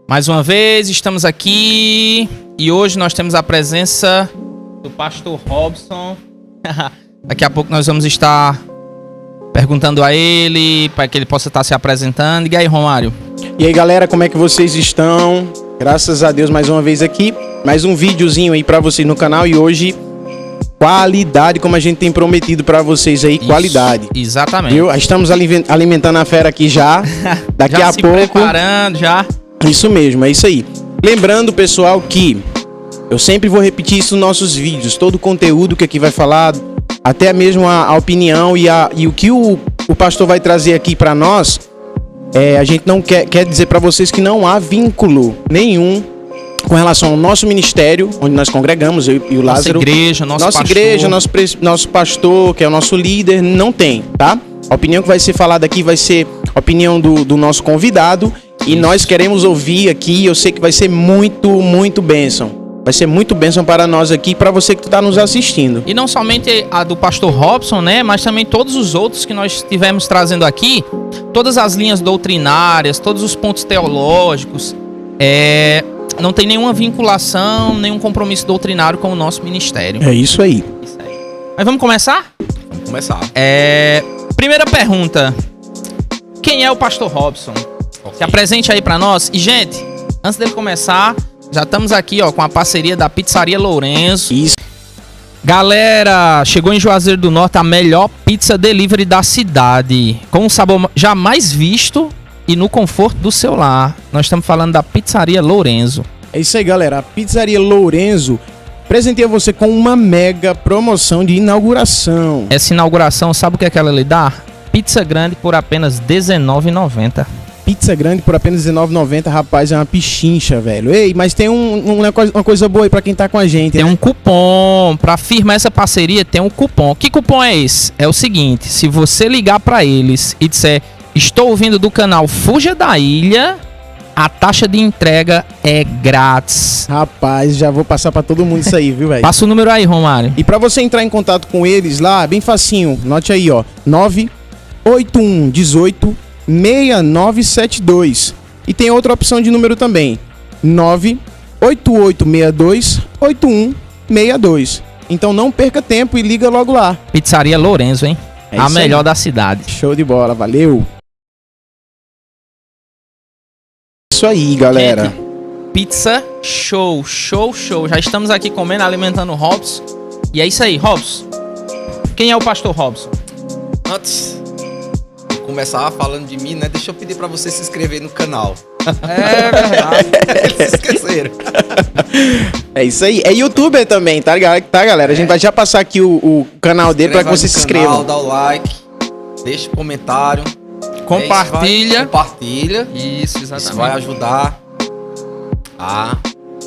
Mais uma vez, estamos aqui e hoje nós temos a presença do pastor Robson. Daqui a pouco nós vamos estar perguntando a ele, para que ele possa estar se apresentando. E aí, Romário? E aí, galera, como é que vocês estão? Graças a Deus, mais uma vez aqui. Mais um videozinho aí pra vocês no canal. E hoje, qualidade, como a gente tem prometido pra vocês aí, qualidade. Exatamente. Viu? Estamos alimentando a fera aqui já. Daqui já a se pouco. Preparando, já. Isso mesmo, é isso aí. Lembrando, pessoal, que eu sempre vou repetir isso nos nossos vídeos. Todo o conteúdo que aqui vai falar, até mesmo a opinião e o que o pastor vai trazer aqui pra nós, a gente não quer dizer pra vocês que não há vínculo nenhum com relação ao nosso ministério, onde nós congregamos, eu e o Lázaro. Nossa igreja, nosso pastor, que é o nosso líder, não tem, tá? A opinião que vai ser falada aqui vai ser a opinião do nosso convidado. E nós queremos ouvir aqui, eu sei que vai ser muito bênção. Vai ser muito bênção para nós aqui, para você que está nos assistindo. E não somente a do pastor Robson, né? Mas também todos os outros que nós estivemos trazendo aqui. Todas as linhas doutrinárias, todos os pontos teológicos. Não tem nenhuma vinculação, nenhum compromisso doutrinário com o nosso ministério. É isso aí. Mas vamos começar? Vamos começar. Primeira pergunta. Quem é o pastor Robson? Se apresente aí pra nós. E, gente, antes dele começar, já estamos aqui, ó, com a parceria da Pizzaria Lourenço. Isso. Galera, chegou em Juazeiro do Norte a melhor pizza delivery da cidade, com um sabor jamais visto e no conforto do seu lar. Nós estamos falando da Pizzaria Lourenço. É isso aí, galera. A Pizzaria Lourenço presenteia você com uma mega promoção de inauguração. Essa inauguração, sabe o que é que ela lhe dá? Pizza grande por apenas R$19,90. Pizza grande por apenas R$19,90, rapaz, é uma pichincha, velho. Ei, mas tem uma coisa boa aí pra quem tá com a gente, Tem né? um cupom, pra firmar essa parceria tem um cupom. Que cupom é esse? É o seguinte, se você ligar pra eles e disser, estou ouvindo do canal Fuja da Ilha, a taxa de entrega é grátis. Rapaz, já vou passar pra todo mundo isso aí, viu, velho? Passa o número aí, Romário. E pra você entrar em contato com eles lá, bem facinho, note aí, ó, 98118 6972. E tem outra opção de número também, 98862 8162. Então não perca tempo e liga logo lá. Pizzaria Lourenço, hein? É A isso melhor aí. da cidade. Show de bola, valeu. Isso aí, galera. Gente, pizza show. Já estamos aqui comendo, alimentando o Robson. E é isso aí, Robson. Quem é o pastor Robson? Antes de começar falando de mim, né? Deixa eu pedir pra você se inscrever no canal. É verdade. Eles se esqueceram. É isso aí. É youtuber também, tá, galera? A gente vai já passar aqui o canal dele pra que você se inscreva. Dá o like, deixa o comentário. Compartilha. Compartilha. Isso, exatamente. Isso vai ajudar a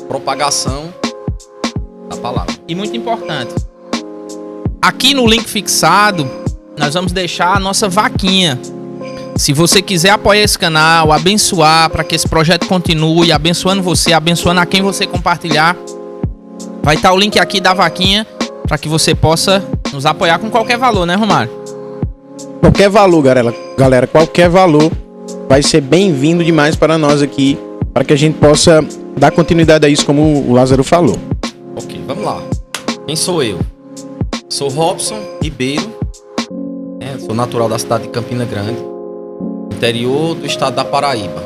propagação da palavra. E muito importante, aqui no link fixado, nós vamos deixar a nossa vaquinha. Se você quiser apoiar esse canal, abençoar para que esse projeto continue, abençoando você, abençoando a quem você compartilhar, vai estar o link aqui da vaquinha para que você possa nos apoiar com qualquer valor, né, Romário? Qualquer valor, galera, qualquer valor vai ser bem-vindo demais para nós aqui, para que a gente possa dar continuidade a isso, como o Lázaro falou. Ok, vamos lá. Quem sou eu? Sou Robson Ribeiro, sou natural da cidade de Campina Grande, interior do estado da Paraíba.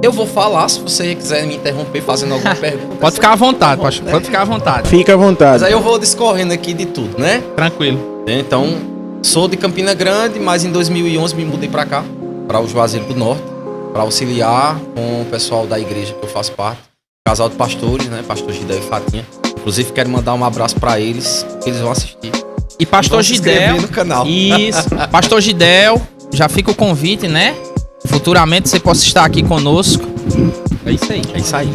Eu vou falar, se você quiser me interromper fazendo alguma pergunta. Pode ficar à vontade, pastor. Pode ficar à vontade. Fica à vontade. Mas aí eu vou discorrendo aqui de tudo, né? Tranquilo. Então, sou de Campina Grande, mas em 2011 me mudei pra cá, para o Juazeiro do Norte, para auxiliar com o pessoal da igreja que eu faço parte, casal de pastores, né? Pastor Gidel e Fatinha. Inclusive, quero mandar um abraço para eles, porque eles vão assistir. E pastor Vão se inscrever Gidel. no canal. Isso. Pastor Gidel, já fica o convite, né? Futuramente você possa estar aqui conosco. É isso aí. É isso aí.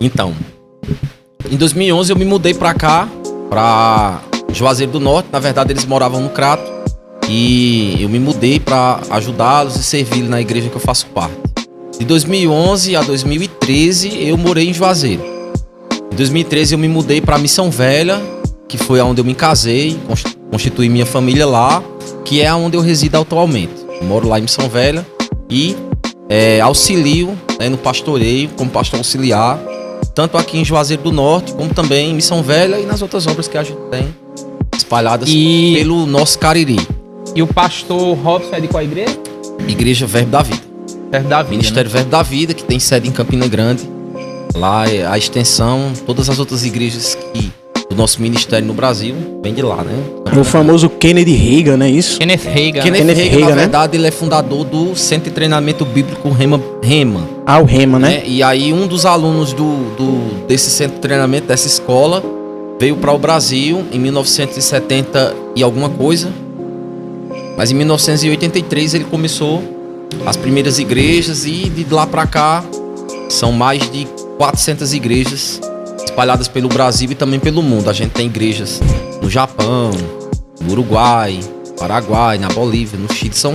Então, em 2011 eu me mudei pra cá, pra Juazeiro do Norte. Na verdade, eles moravam no Crato. E eu me mudei pra ajudá-los e servir na igreja que eu faço parte. De 2011 a 2013 eu morei em Juazeiro. Em 2013 eu me mudei pra Missão Velha, que foi onde eu me casei, constituí minha família lá, que é onde eu resido atualmente. Eu moro lá em Missão Velha e auxilio, né, no pastoreio, como pastor auxiliar, tanto aqui em Juazeiro do Norte, como também em Missão Velha e nas outras obras que a gente tem espalhadas pelo nosso Cariri. E o pastor Robson é de qual igreja? Igreja Verbo da Vida. Verbo da Vida, Ministério Verbo da Vida, que tem sede em Campina Grande. Lá é a extensão, todas as outras igrejas do nosso ministério no Brasil, vem de lá, né? O famoso Kennedy Reagan, né? Isso? Kenneth Reagan. Kenneth Reagan, na né? verdade, ele é fundador do Centro de Treinamento Bíblico Rema. Ah, o Rema, né? E aí um dos alunos desse centro de treinamento, dessa escola, veio para o Brasil em 1970 e alguma coisa. Mas em 1983 ele começou as primeiras igrejas e de lá para cá são mais de 400 igrejas espalhadas pelo Brasil e também pelo mundo. A gente tem igrejas no Japão, no Uruguai, Paraguai, na Bolívia, no Chile. São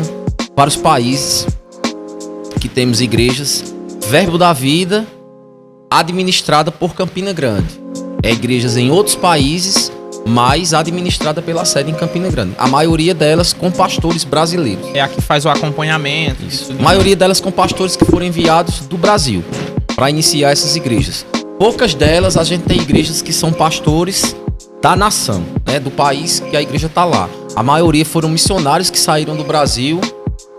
vários países que temos igrejas Verbo da Vida administrada por Campina Grande. É igrejas em outros países, mas administrada pela sede em Campina Grande. A maioria delas com pastores brasileiros. É a que faz o acompanhamento. Isso. A maioria delas com pastores que foram enviados do Brasil para iniciar essas igrejas. Poucas delas a gente tem igrejas que são pastores da nação, né, do país que a igreja está lá. A maioria foram missionários que saíram do Brasil,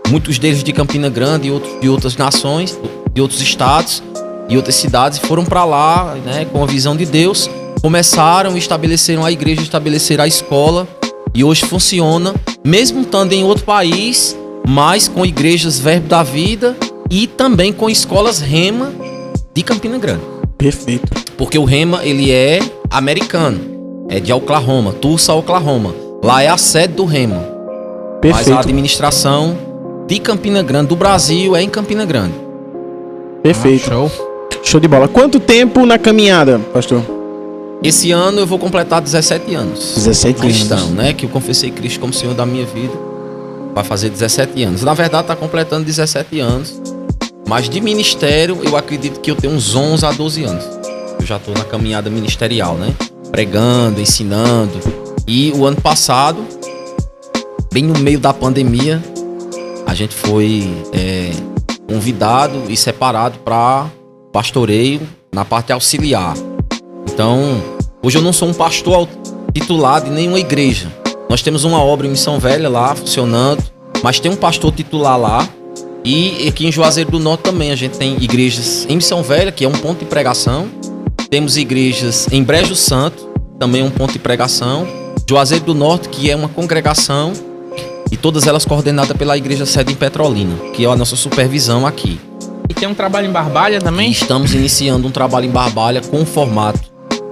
muitos deles de Campina Grande e outros de outras nações, de outros estados e outras cidades, foram para lá, né, com a visão de Deus, começaram e estabeleceram a igreja, estabeleceram a escola e hoje funciona, mesmo estando em outro país, mas com igrejas Verbo da Vida e também com escolas Rema de Campina Grande. Perfeito. Porque o Rema, ele é americano, é de Oklahoma, Tulsa, Oklahoma. Lá é a sede do Rema. Perfeito. Mas a administração de Campina Grande, do Brasil, é em Campina Grande. Perfeito. Show. Show de bola. Quanto tempo na caminhada, pastor? Esse ano eu vou completar 17 anos. 17 anos. Cristão, né? Que eu confessei Cristo como Senhor da minha vida. Vai fazer 17 anos. Na verdade, está completando 17 anos. Mas de ministério, eu acredito que eu tenho uns 11 a 12 anos. Eu já estou na caminhada ministerial, né? Pregando, ensinando. E o ano passado, bem no meio da pandemia, a gente foi convidado e separado para pastoreio na parte auxiliar. Então, hoje eu não sou um pastor titular de nenhuma igreja. Nós temos uma obra em Missão Velha lá, funcionando, mas tem um pastor titular lá. E aqui em Juazeiro do Norte também a gente tem igrejas em Missão Velha, que é um ponto de pregação. Temos igrejas em Brejo Santo, também um ponto de pregação. Juazeiro do Norte, que é uma congregação, e todas elas coordenadas pela igreja sede em Petrolina, que é a nossa supervisão aqui. E tem um trabalho em Barbalha também? E estamos iniciando um trabalho em Barbalha com um formato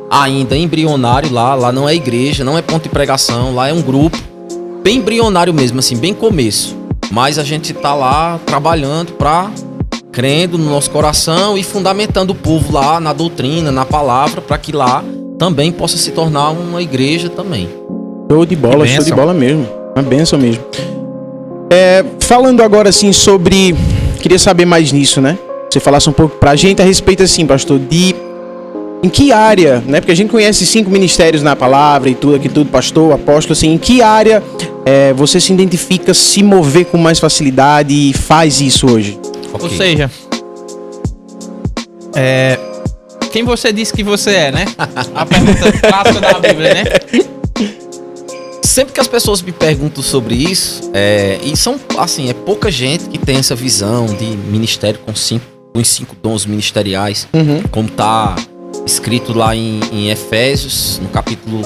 ainda embrionário lá. Lá não é igreja, não é ponto de pregação, lá é um grupo bem embrionário mesmo, assim, bem começo. Mas a gente está lá trabalhando crendo no nosso coração e fundamentando o povo lá na doutrina, na palavra, para que lá também possa se tornar uma igreja também. Show de bola mesmo. Uma bênção mesmo. Falando agora assim sobre... Queria saber mais nisso, né? Você falasse um pouco pra gente a respeito assim, pastor, em que área, né? Porque a gente conhece 5 ministérios na palavra e tudo aqui, tudo, pastor, apóstolo, assim, em que área você se identifica se mover com mais facilidade e faz isso hoje? Okay. Ou seja, quem você disse que você é, né? A pergunta clássica da Bíblia, né? Sempre que as pessoas me perguntam sobre isso, e são, assim, pouca gente que tem essa visão de ministério com os 5 dons ministeriais, como tá escrito lá em Efésios, no capítulo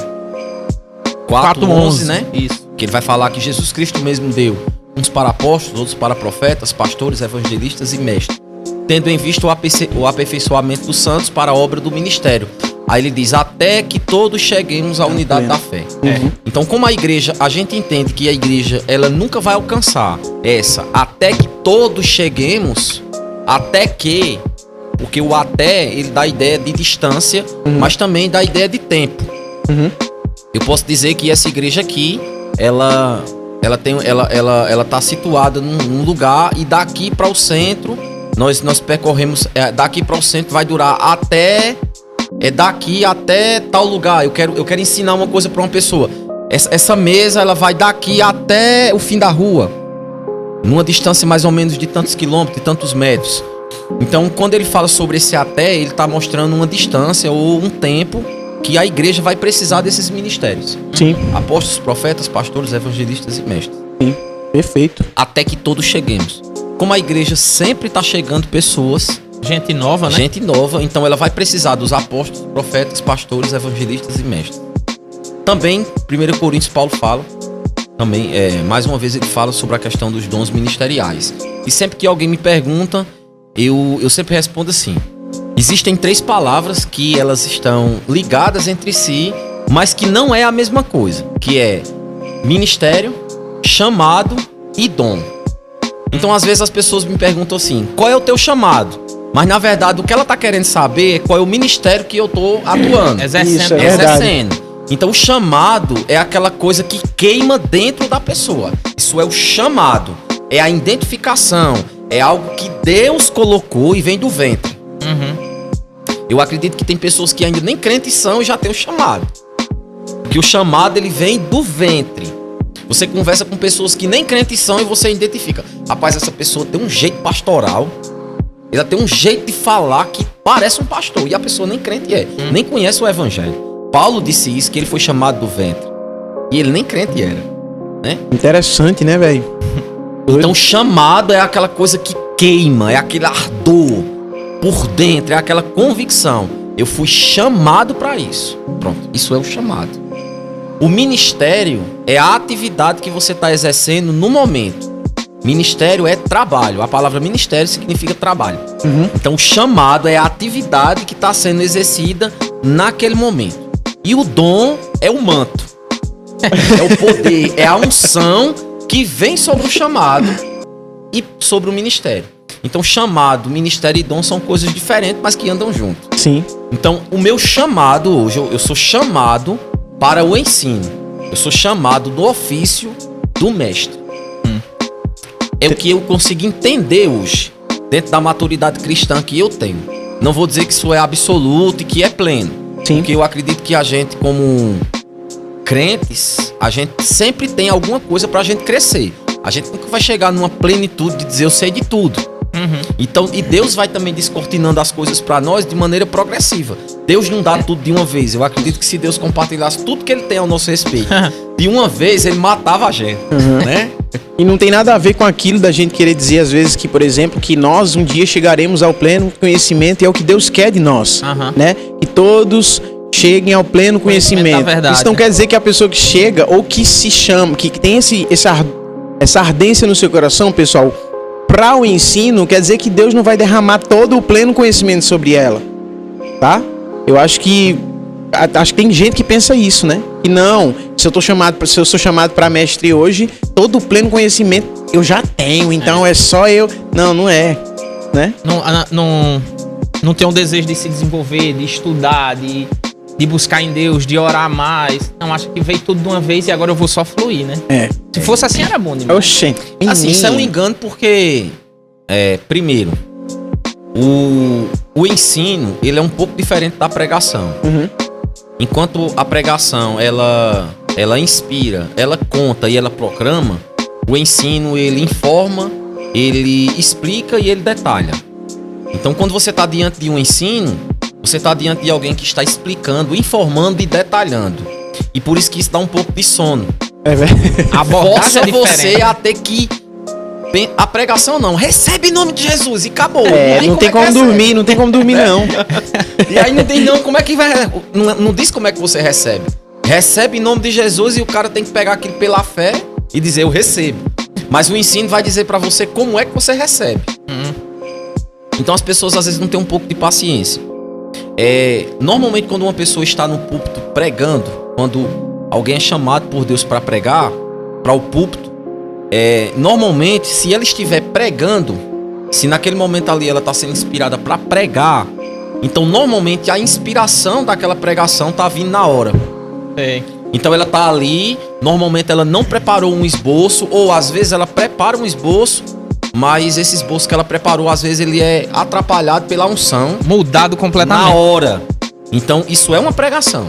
4:11, né? Isso. Que ele vai falar que Jesus Cristo mesmo deu uns para apóstolos, outros para profetas, pastores, evangelistas e mestres, tendo em vista o aperfeiçoamento dos santos para a obra do ministério. Aí ele diz, até que todos cheguemos à unidade da fé. Então, como a igreja, a gente entende que a igreja, ela nunca vai alcançar até que todos cheguemos, porque o até, ele dá a ideia de distância, mas também dá a ideia de tempo. Eu posso dizer que essa igreja aqui, ela tá situada num lugar, e daqui para o centro, nós percorremos, daqui para o centro vai durar daqui até tal lugar. Eu quero ensinar uma coisa para uma pessoa. Essa mesa, ela vai daqui até o fim da rua. numa distância mais ou menos de tantos quilômetros, de tantos metros. Então, quando ele fala sobre esse até, ele está mostrando uma distância ou um tempo que a igreja vai precisar desses ministérios. Sim. Apóstolos, profetas, pastores, evangelistas e mestres. Sim. Perfeito. Até que todos cheguemos. Como a igreja sempre está chegando pessoas... Gente nova, né? Gente nova, então ela vai precisar dos apóstolos, profetas, pastores, evangelistas e mestres. Também, 1 Coríntios, Paulo fala, também, mais uma vez ele fala sobre a questão dos dons ministeriais. E sempre que alguém me pergunta, eu sempre respondo assim: existem 3 palavras que elas estão ligadas entre si, mas que não é a mesma coisa, que é ministério, chamado e dom. Então, às vezes as pessoas me perguntam assim: qual é o teu chamado? Mas, na verdade, o que ela tá querendo saber é qual é o ministério que eu tô atuando. Exercendo. Isso é verdade. Exercendo. Então, o chamado é aquela coisa que queima dentro da pessoa. Isso é o chamado. É a identificação. É algo que Deus colocou e vem do ventre. Uhum. Eu acredito que tem pessoas que ainda nem crentes são e já tem o chamado. Porque o chamado, ele vem do ventre. Você conversa com pessoas que nem crentes são e você identifica. Rapaz, essa pessoa tem um jeito pastoral. Ela tem um jeito de falar que parece um pastor. E a pessoa nem crente é. Nem conhece o evangelho. Paulo disse isso, que ele foi chamado do ventre. E ele nem crente era, né? Interessante, né, velho? Então, chamado é aquela coisa que queima. É aquele ardor por dentro. É aquela convicção. Eu fui chamado para isso. Pronto, isso é o chamado. O ministério é a atividade que você está exercendo no momento. Ministério é trabalho. A palavra ministério significa trabalho. Então, o chamado é a atividade que está sendo exercida naquele momento. E o dom é o manto. É o poder, é a unção que vem sobre o chamado e sobre o ministério. Então, chamado, ministério e dom são coisas diferentes, mas que andam juntos. Sim. Então, o meu chamado hoje, eu sou chamado para o ensino. Eu sou chamado do ofício do mestre. É o que eu consigo entender hoje, dentro da maturidade cristã que eu tenho. Não vou dizer que isso é absoluto e que é pleno. Sim. Porque eu acredito que a gente, como crentes, a gente sempre tem alguma coisa pra gente crescer. A gente nunca vai chegar numa plenitude de dizer eu sei de tudo. Então, e Deus vai também descortinando as coisas pra nós de maneira progressiva. Deus não dá tudo de uma vez. Eu acredito que se Deus compartilhasse tudo que ele tem ao nosso respeito de uma vez, ele matava a gente, né? E não tem nada a ver com aquilo da gente querer dizer, às vezes, que, por exemplo, que nós um dia chegaremos ao pleno conhecimento, e é o que Deus quer de nós, né? Que todos cheguem ao pleno conhecimento. Da verdade. Isso não quer dizer que a pessoa que chega, ou que se chama, que tem essa ardência no seu coração, pessoal, para o ensino, quer dizer que Deus não vai derramar todo o pleno conhecimento sobre ela, tá? Eu acho que tem gente que pensa isso, né? Que não, se eu sou chamado para mestre hoje, todo o pleno conhecimento eu já tenho, então é só eu. Não é, né? Não tem um desejo de se desenvolver, de estudar, de buscar em Deus, de orar mais. Não, acho que veio tudo de uma vez e agora eu vou só fluir, né? Se fosse assim, era bom demais. Oxente. Assim, isso é um engano porque, primeiro, o ensino, ele é um pouco diferente da pregação. Enquanto a pregação, ela inspira, ela conta e ela proclama, o ensino, ele informa, ele explica e ele detalha. Então, quando você está diante de um ensino, você está diante de alguém que está explicando, informando e detalhando. E por isso que isso dá um pouco de sono. Força você a ter que... A pregação não, recebe em nome de Jesus e acabou. Não tem como dormir, não tem como dormir não. E aí não tem não, como é que vai... Não diz como é que você recebe. Recebe em nome de Jesus e o cara tem que pegar aquilo pela fé e dizer eu recebo. Mas o ensino vai dizer pra você como é que você recebe. Então as pessoas às vezes não têm um pouco de paciência. Normalmente quando uma pessoa está no púlpito pregando, quando alguém é chamado por Deus para pregar, para o púlpito, normalmente, se ela estiver pregando, se naquele momento ali ela está sendo inspirada para pregar, então normalmente a inspiração daquela pregação está vindo na hora. Então ela está ali, normalmente ela não preparou um esboço, ou às vezes ela prepara um esboço, mas esse esboço que ela preparou, às vezes ele é atrapalhado pela unção. Mudado completamente. Na hora. Então isso é uma pregação.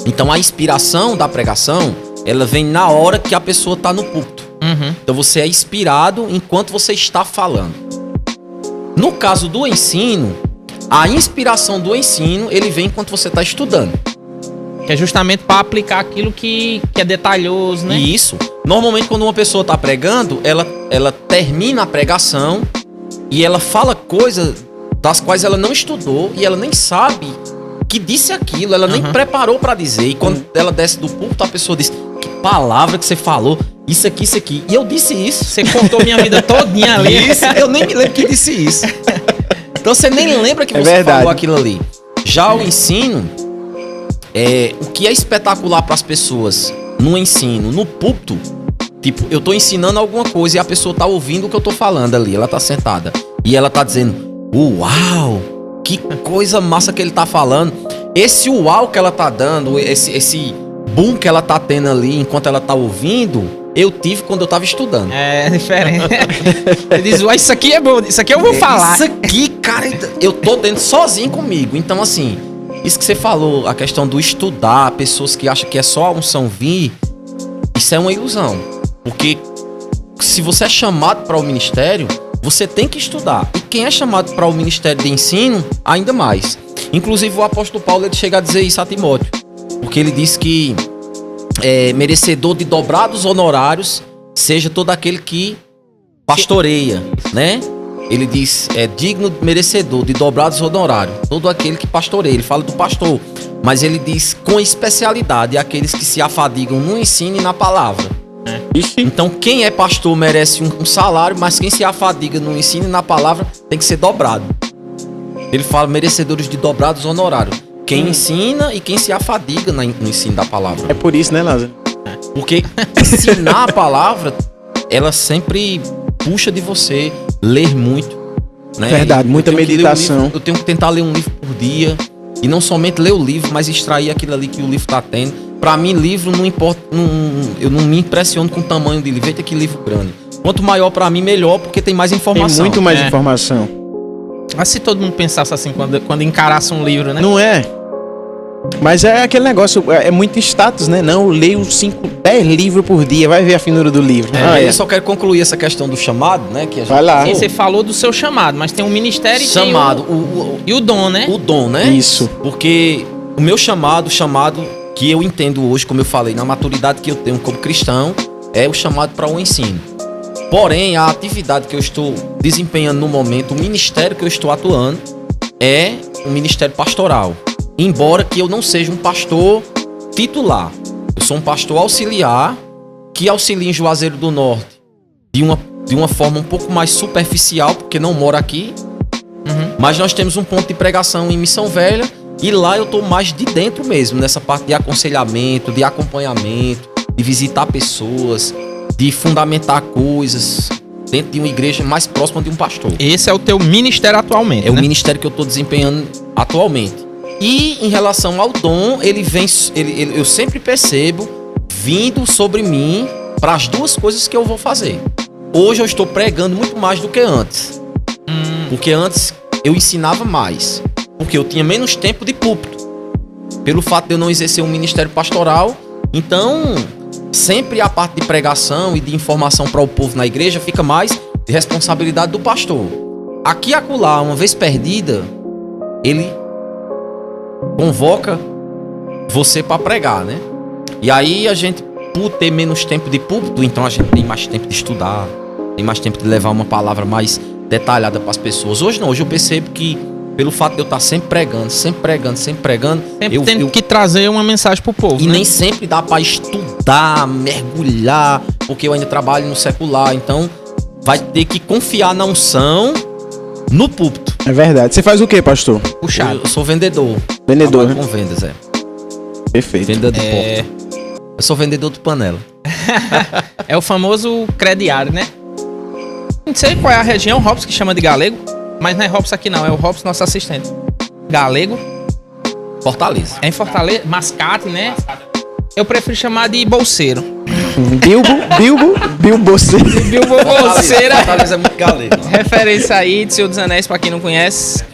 Então a inspiração da pregação, ela vem na hora que a pessoa está no púlpito. Uhum. Então você é inspirado enquanto você está falando. No caso do ensino, a inspiração do ensino, ele vem enquanto você está estudando. Que é justamente para aplicar aquilo que é detalhoso, né? E isso, normalmente quando uma pessoa está pregando, ela termina a pregação e ela fala coisas das quais ela não estudou e ela nem sabe que disse aquilo, ela nem preparou para dizer. E quando ela desce do púlpito, a pessoa diz: que palavra que você falou, isso aqui, isso aqui. E eu disse isso. Você contou minha vida todinha ali. Isso, eu nem me lembro que disse isso. Então você nem lembra que você verdade. falou aquilo ali. Já o ensino, o que é espetacular para as pessoas no ensino, no púlpito, tipo, eu tô ensinando alguma coisa e a pessoa tá ouvindo o que eu tô falando ali, ela tá sentada. E ela tá dizendo: uau, que coisa massa que ele tá falando. Esse uau que ela tá dando, esse boom que ela tá tendo ali enquanto ela tá ouvindo, eu tive quando eu tava estudando. É diferente. Ele diz: uai, isso aqui é bom, isso aqui eu vou falar. Isso aqui, cara, eu tô dentro sozinho comigo. Então, assim, isso que você falou, a questão do estudar, pessoas que acham que é só a unção vir, isso é uma ilusão. Porque se você é chamado para o ministério, você tem que estudar. E quem é chamado para o ministério de ensino, ainda mais. Inclusive o apóstolo Paulo, ele chega a dizer isso a Timóteo. Porque ele diz que merecedor de dobrados honorários seja todo aquele que pastoreia, né? Ele diz, digno, merecedor de dobrados honorários, todo aquele que pastoreia. Ele fala do pastor, mas ele diz com especialidade aqueles que se afadigam no ensino e na palavra. Então quem é pastor merece um salário, mas quem se afadiga no ensino e na palavra tem que ser dobrado. Ele fala merecedores de dobrados honorários. Quem ensina e quem se afadiga no ensino da palavra. É por isso, né, Lázaro? Porque ensinar a palavra, ela sempre puxa de você ler muito, né? Verdade, muita meditação. Eu tenho que tentar ler um livro por dia. E não somente ler o livro, mas extrair aquilo ali que o livro está tendo. Pra mim, livro não importa. Eu não me impressiono com o tamanho do livro. Eita, que livro grande. Quanto maior pra mim, melhor, porque tem mais informação. Tem muito mais informação. Mas se todo mundo pensasse assim quando encarasse um livro, né? Não é? Mas é aquele negócio, é muito status, né? Não, eu leio 5, 10 livros por dia, vai ver a finura do livro. Eu só quero concluir essa questão do chamado, né? Que a gente... Vai lá. Sim, você falou do seu chamado, mas tem um ministério chamado, e o dom, né? O dom, né? Isso. Porque o meu chamado que eu entendo hoje, como eu falei, na maturidade que eu tenho como cristão, é o chamado para o ensino. Porém, a atividade que eu estou desempenhando no momento, o ministério que eu estou atuando, é um ministério pastoral. Embora que eu não seja um pastor titular. Eu sou um pastor auxiliar, que auxilia em Juazeiro do Norte de uma forma um pouco mais superficial, porque não moro aqui. Mas nós temos um ponto de pregação em Missão Velha, e lá eu tô mais de dentro mesmo, nessa parte de aconselhamento, de acompanhamento, de visitar pessoas, de fundamentar coisas dentro de uma igreja mais próxima de um pastor. Esse é o teu ministério atualmente, É né? o ministério que eu tô desempenhando atualmente. E em relação ao dom, eu sempre percebo vindo sobre mim para as duas coisas que eu vou fazer. Hoje eu estou pregando muito mais do que antes. Porque antes eu ensinava mais. Porque eu tinha menos tempo de púlpito. Pelo fato de eu não exercer um ministério pastoral. Então, sempre a parte de pregação e de informação para o povo na igreja fica mais de responsabilidade do pastor. Aqui e acolá, uma vez perdida, ele convoca você para pregar, né? E aí a gente, por ter menos tempo de púlpito, então a gente tem mais tempo de estudar, tem mais tempo de levar uma palavra mais detalhada para as pessoas. Hoje não, hoje eu percebo que pelo fato de eu estar sempre pregando, Sempre tem que trazer uma mensagem pro povo, e né? nem sempre dá para estudar, mergulhar, porque eu ainda trabalho no secular, então vai ter que confiar na unção no púlpito. É verdade. Você faz o quê, pastor? Puxado. Eu sou vendedor. Vendedor, Trabalho né? com vendas, Perfeito. Vendedor de porta. Eu sou vendedor de panela. É o famoso crediário, né? Não sei qual é a região, Robson que chama de galego, mas não é Robson aqui não, é o Robson, nosso assistente. Galego. Fortaleza. É em Fortaleza, mascate, né? Eu prefiro chamar de bolseiro. Bilbo Bolseiro. Bilbo Bolseira. Fortaleza é muito galego. Referência aí de Senhor dos Anéis, pra quem não conhece.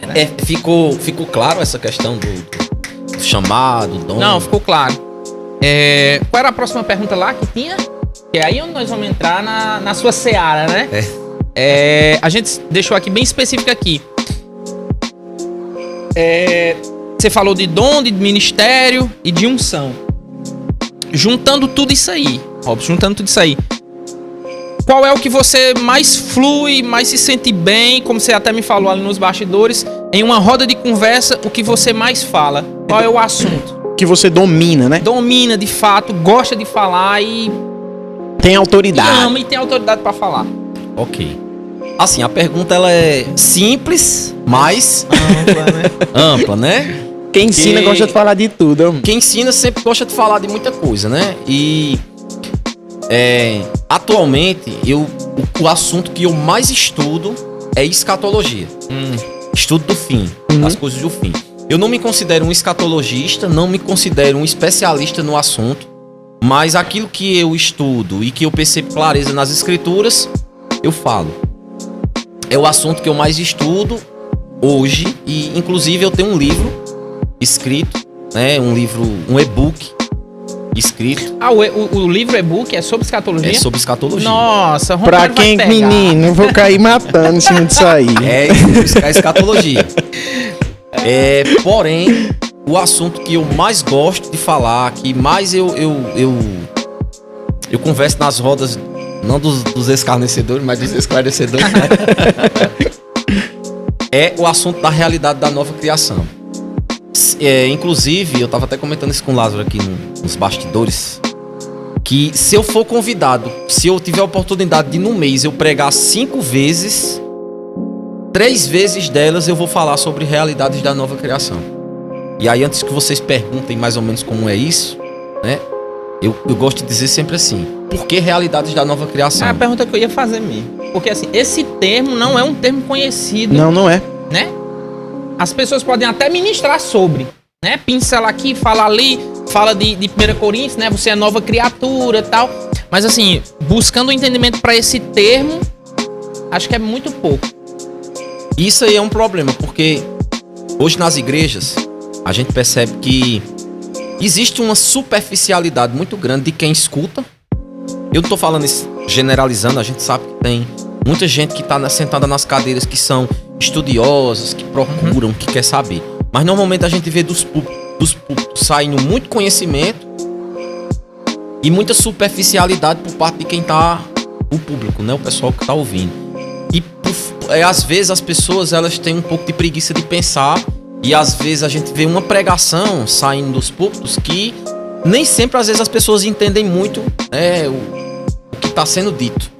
Ficou claro essa questão do chamado, dom? Não, ficou claro. Qual era a próxima pergunta lá que tinha? que é aí onde nós vamos entrar na sua seara, né? A gente deixou aqui bem específico aqui. Você falou de dom, de ministério e de unção. Juntando tudo isso aí, Robson, qual é o que você mais flui, mais se sente bem, como você até me falou ali nos bastidores, em uma roda de conversa, o que você mais fala? Qual é o assunto? Que você domina, né? Domina, de fato, gosta de falar e... Tem autoridade. E ama e tem autoridade pra falar. Ok. Assim, a pergunta ela é simples, mas Ampla, né? ampla, né? Quem ensina gosta de falar de tudo. Quem ensina sempre gosta de falar de muita coisa, né? E atualmente o assunto que eu mais estudo é escatologia. Estudo do fim, das coisas do fim. Eu não me considero um escatologista, não me considero um especialista no assunto, mas aquilo que eu estudo e que eu percebo clareza nas escrituras, eu falo. É o assunto que eu mais estudo hoje e inclusive eu tenho um livro escrito, né, um e-book escrito. O livro e-book é sobre escatologia? É sobre escatologia. Nossa, Pra Romário vai quem, pegar. menino, eu vou cair matando em cima disso aí. É escatologia. Porém, o assunto que eu mais gosto de falar, que mais eu converso nas rodas, não dos escarnecedores, mas dos esclarecedores, né? É o assunto da realidade da nova criação. Inclusive, eu tava até comentando isso com o Lázaro aqui nos bastidores, que se eu for convidado, se eu tiver a oportunidade de no mês eu pregar 5 vezes, 3 vezes delas eu vou falar sobre realidades da nova criação. E aí, antes que vocês perguntem mais ou menos como é isso, né? Eu gosto de dizer sempre assim, por que realidades da nova criação? É a pergunta que eu ia fazer mesmo. Porque assim, esse termo não é um termo conhecido. Não é. Né? As pessoas podem até ministrar sobre, né? Pincela aqui, fala ali, fala de 1 Coríntios, né? Você é nova criatura e tal. Mas assim, buscando um entendimento para esse termo, acho que é muito pouco. Isso aí é um problema, porque hoje nas igrejas a gente percebe que existe uma superficialidade muito grande de quem escuta. Eu não tô falando isso generalizando, a gente sabe que tem muita gente que tá sentada nas cadeiras que são estudiosas, que procuram, que quer saber. Mas normalmente a gente vê dos púlpitos saindo muito conhecimento e muita superficialidade por parte de quem tá, o público, né? O pessoal que tá ouvindo. E às vezes as pessoas elas têm um pouco de preguiça de pensar e às vezes a gente vê uma pregação saindo dos púlpitos que nem sempre às vezes as pessoas entendem muito o que está sendo dito.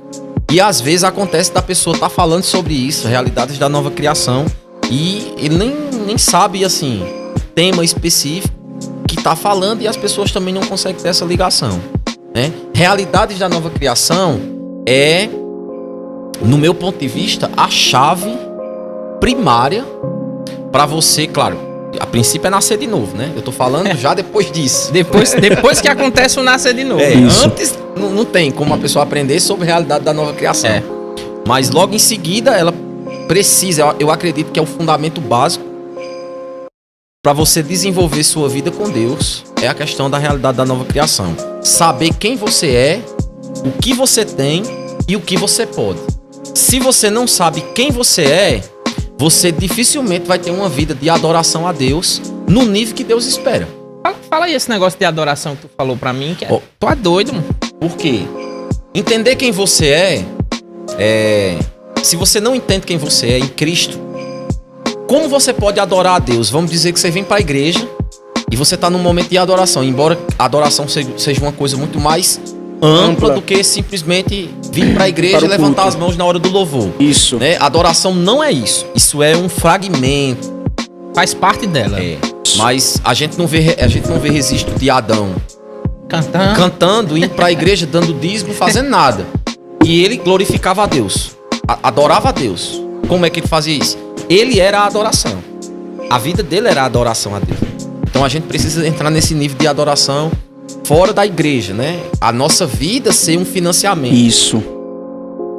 E às vezes acontece da pessoa estar falando sobre isso, realidades da nova criação, e ele nem sabe assim o tema específico que está falando e as pessoas também não conseguem ter essa ligação, né? Realidades da nova criação é, no meu ponto de vista, a chave primária para você, claro, a princípio é nascer de novo, né? Eu tô falando já depois disso. Depois que acontece o nascer de novo. Antes não tem como a pessoa aprender sobre a realidade da nova criação. Mas logo em seguida ela precisa, eu acredito que é o fundamento básico para você desenvolver sua vida com Deus, é a questão da realidade da nova criação. Saber quem você é, o que você tem e o que você pode. Se você não sabe quem você é, você dificilmente vai ter uma vida de adoração a Deus no nível que Deus espera. Fala aí esse negócio de adoração que tu falou pra mim, que tu é doido, mano. Por quê? Entender quem você se você não entende quem você é em Cristo, como você pode adorar a Deus? Vamos dizer que você vem pra igreja e você tá num momento de adoração, embora a adoração seja uma coisa muito mais ampla do que simplesmente vir pra igreja e levantar as mãos na hora do louvor. Isso. Né? Adoração não é isso. Isso é um fragmento. Faz parte dela. Mas a gente não vê registro de Adão cantando, indo pra igreja, dando dízimo, fazendo nada. E ele glorificava a Deus. Adorava a Deus. Como é que ele fazia isso? Ele era a adoração. A vida dele era a adoração a Deus. Então a gente precisa entrar nesse nível de adoração fora da igreja, né? A nossa vida ser um financiamento. Isso.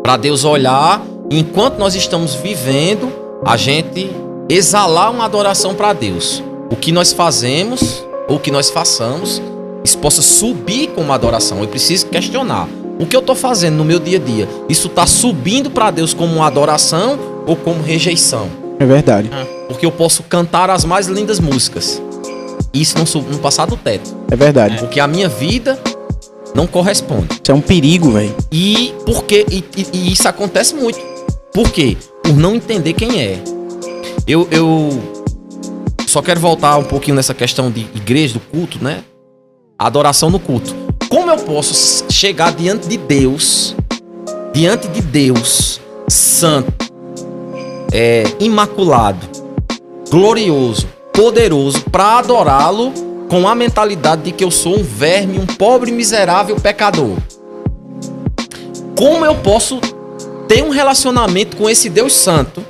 Para Deus olhar, enquanto nós estamos vivendo, a gente exalar uma adoração para Deus. O que nós fazemos, ou o que nós façamos, isso possa subir como adoração. Eu preciso questionar. O que eu tô fazendo no meu dia a dia? Isso tá subindo para Deus como uma adoração ou como rejeição? É verdade. Porque eu posso cantar as mais lindas músicas. E isso não passar do teto. É verdade. Porque a minha vida não corresponde. Isso é um perigo, velho. E isso acontece muito. Por quê? Por não entender quem é. Eu só quero voltar um pouquinho nessa questão de igreja, do culto, né? A adoração no culto. Como eu posso chegar diante de Deus, santo, imaculado, glorioso, poderoso, para adorá-lo com a mentalidade de que eu sou um verme, um pobre, miserável pecador? Como eu posso ter um relacionamento com esse Deus santo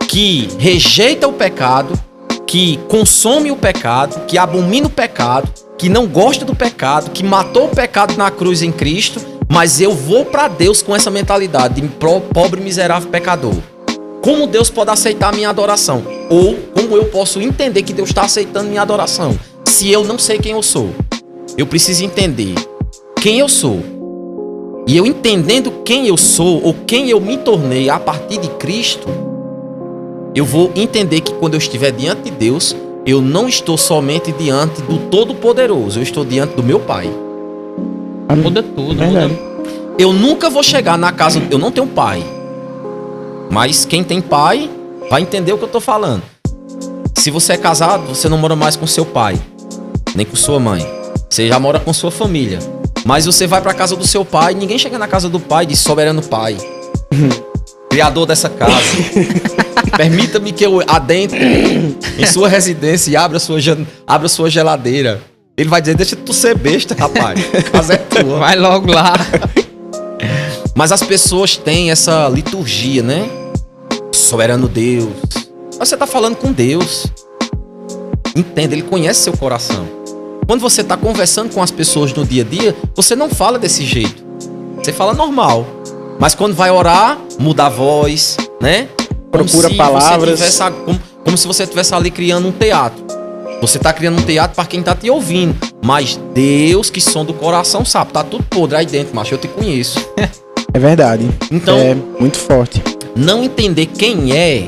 que rejeita o pecado, que consome o pecado, que abomina o pecado, que não gosta do pecado, que matou o pecado na cruz em Cristo, mas eu vou para Deus com essa mentalidade de pobre, miserável pecador? Como Deus pode aceitar a minha adoração? Ou como eu posso entender que Deus está aceitando minha adoração? Se eu não sei quem eu sou, eu preciso entender quem eu sou. E eu entendendo quem eu sou ou quem eu me tornei a partir de Cristo, eu vou entender que quando eu estiver diante de Deus, eu não estou somente diante do Todo-Poderoso, eu estou diante do meu Pai. Muda tudo. Verdade. Eu nunca vou chegar na casa... Eu não tenho pai. Mas quem tem pai vai entender o que eu estou falando. Se você é casado, você não mora mais com seu pai, nem com sua mãe. Você já mora com sua família. Mas você vai para a casa do seu pai, ninguém chega na casa do pai e diz: soberano pai, criador dessa casa, permita-me que eu adentre em sua residência e abra sua geladeira. Ele vai dizer: deixa tu ser besta, rapaz. A casa é tua. Vai logo lá. Mas as pessoas têm essa liturgia, né? Soberano Deus. Mas você tá falando com Deus. Entenda, Ele conhece seu coração. Quando você tá conversando com as pessoas no dia a dia, você não fala desse jeito. Você fala normal. Mas quando vai orar, muda a voz, né? Procura palavras. Como se você estivesse ali criando um teatro. Você tá criando um teatro para quem tá te ouvindo. Mas Deus, que sonda o coração, sabe. Tá tudo podre aí dentro, macho. Eu te conheço. É verdade. Então, é muito forte. Não entender quem é,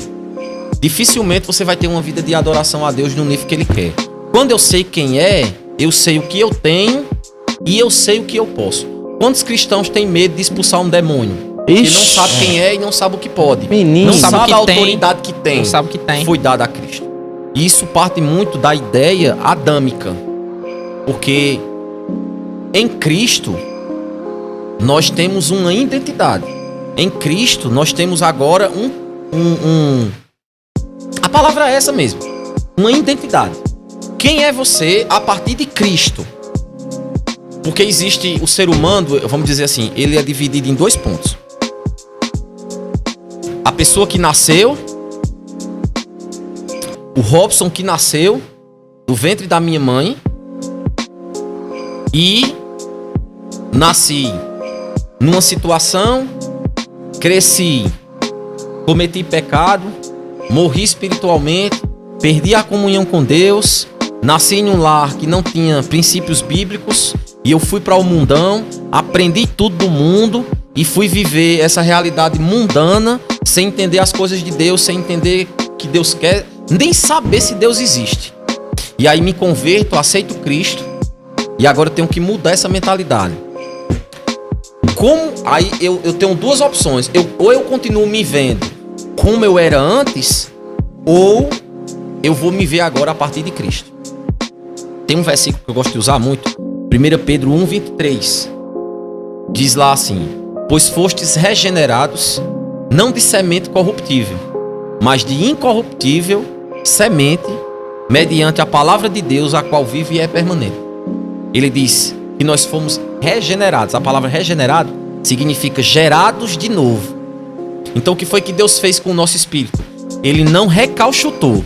dificilmente você vai ter uma vida de adoração a Deus no nível que Ele quer. Quando eu sei quem é, eu sei o que eu tenho e eu sei o que eu posso. Quantos cristãos têm medo de expulsar um demônio? Porque não sabe quem é e não sabe o que pode. Menino, não sabe sabe a o que autoridade que tem. Não sabe o que tem. Foi dada a Cristo. E isso parte muito da ideia adâmica. Porque em Cristo nós temos uma identidade. Em Cristo nós temos agora a palavra é essa mesmo. Uma identidade. Quem é você a partir de Cristo? Porque existe o ser humano, vamos dizer assim, ele é dividido em dois pontos. A pessoa que nasceu, o Robson que nasceu do ventre da minha mãe e nasci numa situação, cresci, cometi pecado, morri espiritualmente, perdi a comunhão com Deus, nasci em um lar que não tinha princípios bíblicos e eu fui para o mundão, aprendi tudo do mundo e fui viver essa realidade mundana sem entender as coisas de Deus, sem entender o que Deus quer, nem saber se Deus existe. E aí me converto, aceito Cristo e agora eu tenho que mudar essa mentalidade. Aí eu tenho duas opções. Ou eu continuo me vendo como eu era antes, ou eu vou me ver agora a partir de Cristo. Tem um versículo que eu gosto de usar muito, 1 Pedro 1:23. Diz lá assim: pois fostes regenerados, não de semente corruptível, mas de incorruptível semente, mediante a palavra de Deus, a qual vive e é permanente. Ele diz que nós fomos regenerados. A palavra regenerado significa gerados de novo. Então o que foi que Deus fez com o nosso espírito? Ele não recalchutou.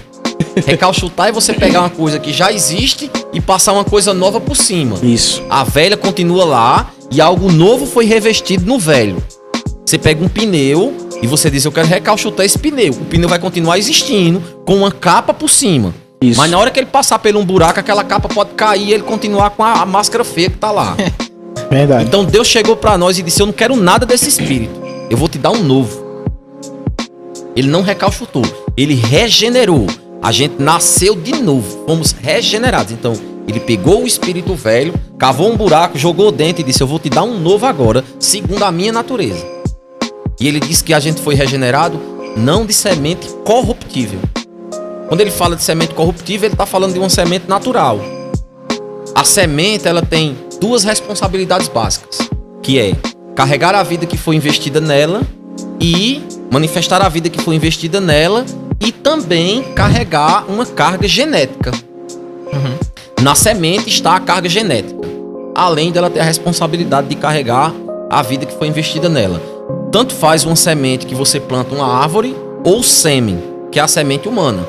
Recalchutar é você pegar uma coisa que já existe e passar uma coisa nova por cima. Isso. A velha continua lá e algo novo foi revestido no velho. Você pega um pneu e você diz: eu quero recalchutar esse pneu. O pneu vai continuar existindo com uma capa por cima. Isso. Mas na hora que ele passar por um buraco, aquela capa pode cair e ele continuar com a máscara feia que tá lá. Verdade. Então Deus chegou para nós e disse: eu não quero nada desse espírito, eu vou te dar um novo. Ele não recalchutou, ele regenerou. A gente nasceu de novo, fomos regenerados. Então ele pegou o espírito velho, cavou um buraco, jogou dentro e disse: eu vou te dar um novo agora, segundo a minha natureza. E ele disse que a gente foi regenerado não de semente corruptível. Quando ele fala de semente corruptível, ele está falando de uma semente natural. A semente, ela tem duas responsabilidades básicas, que é carregar a vida que foi investida nela e manifestar a vida que foi investida nela e também carregar uma carga genética. Na semente está a carga genética, além dela ter a responsabilidade de carregar a vida que foi investida nela. Tanto faz uma semente que você planta uma árvore ou sêmen, que é a semente humana.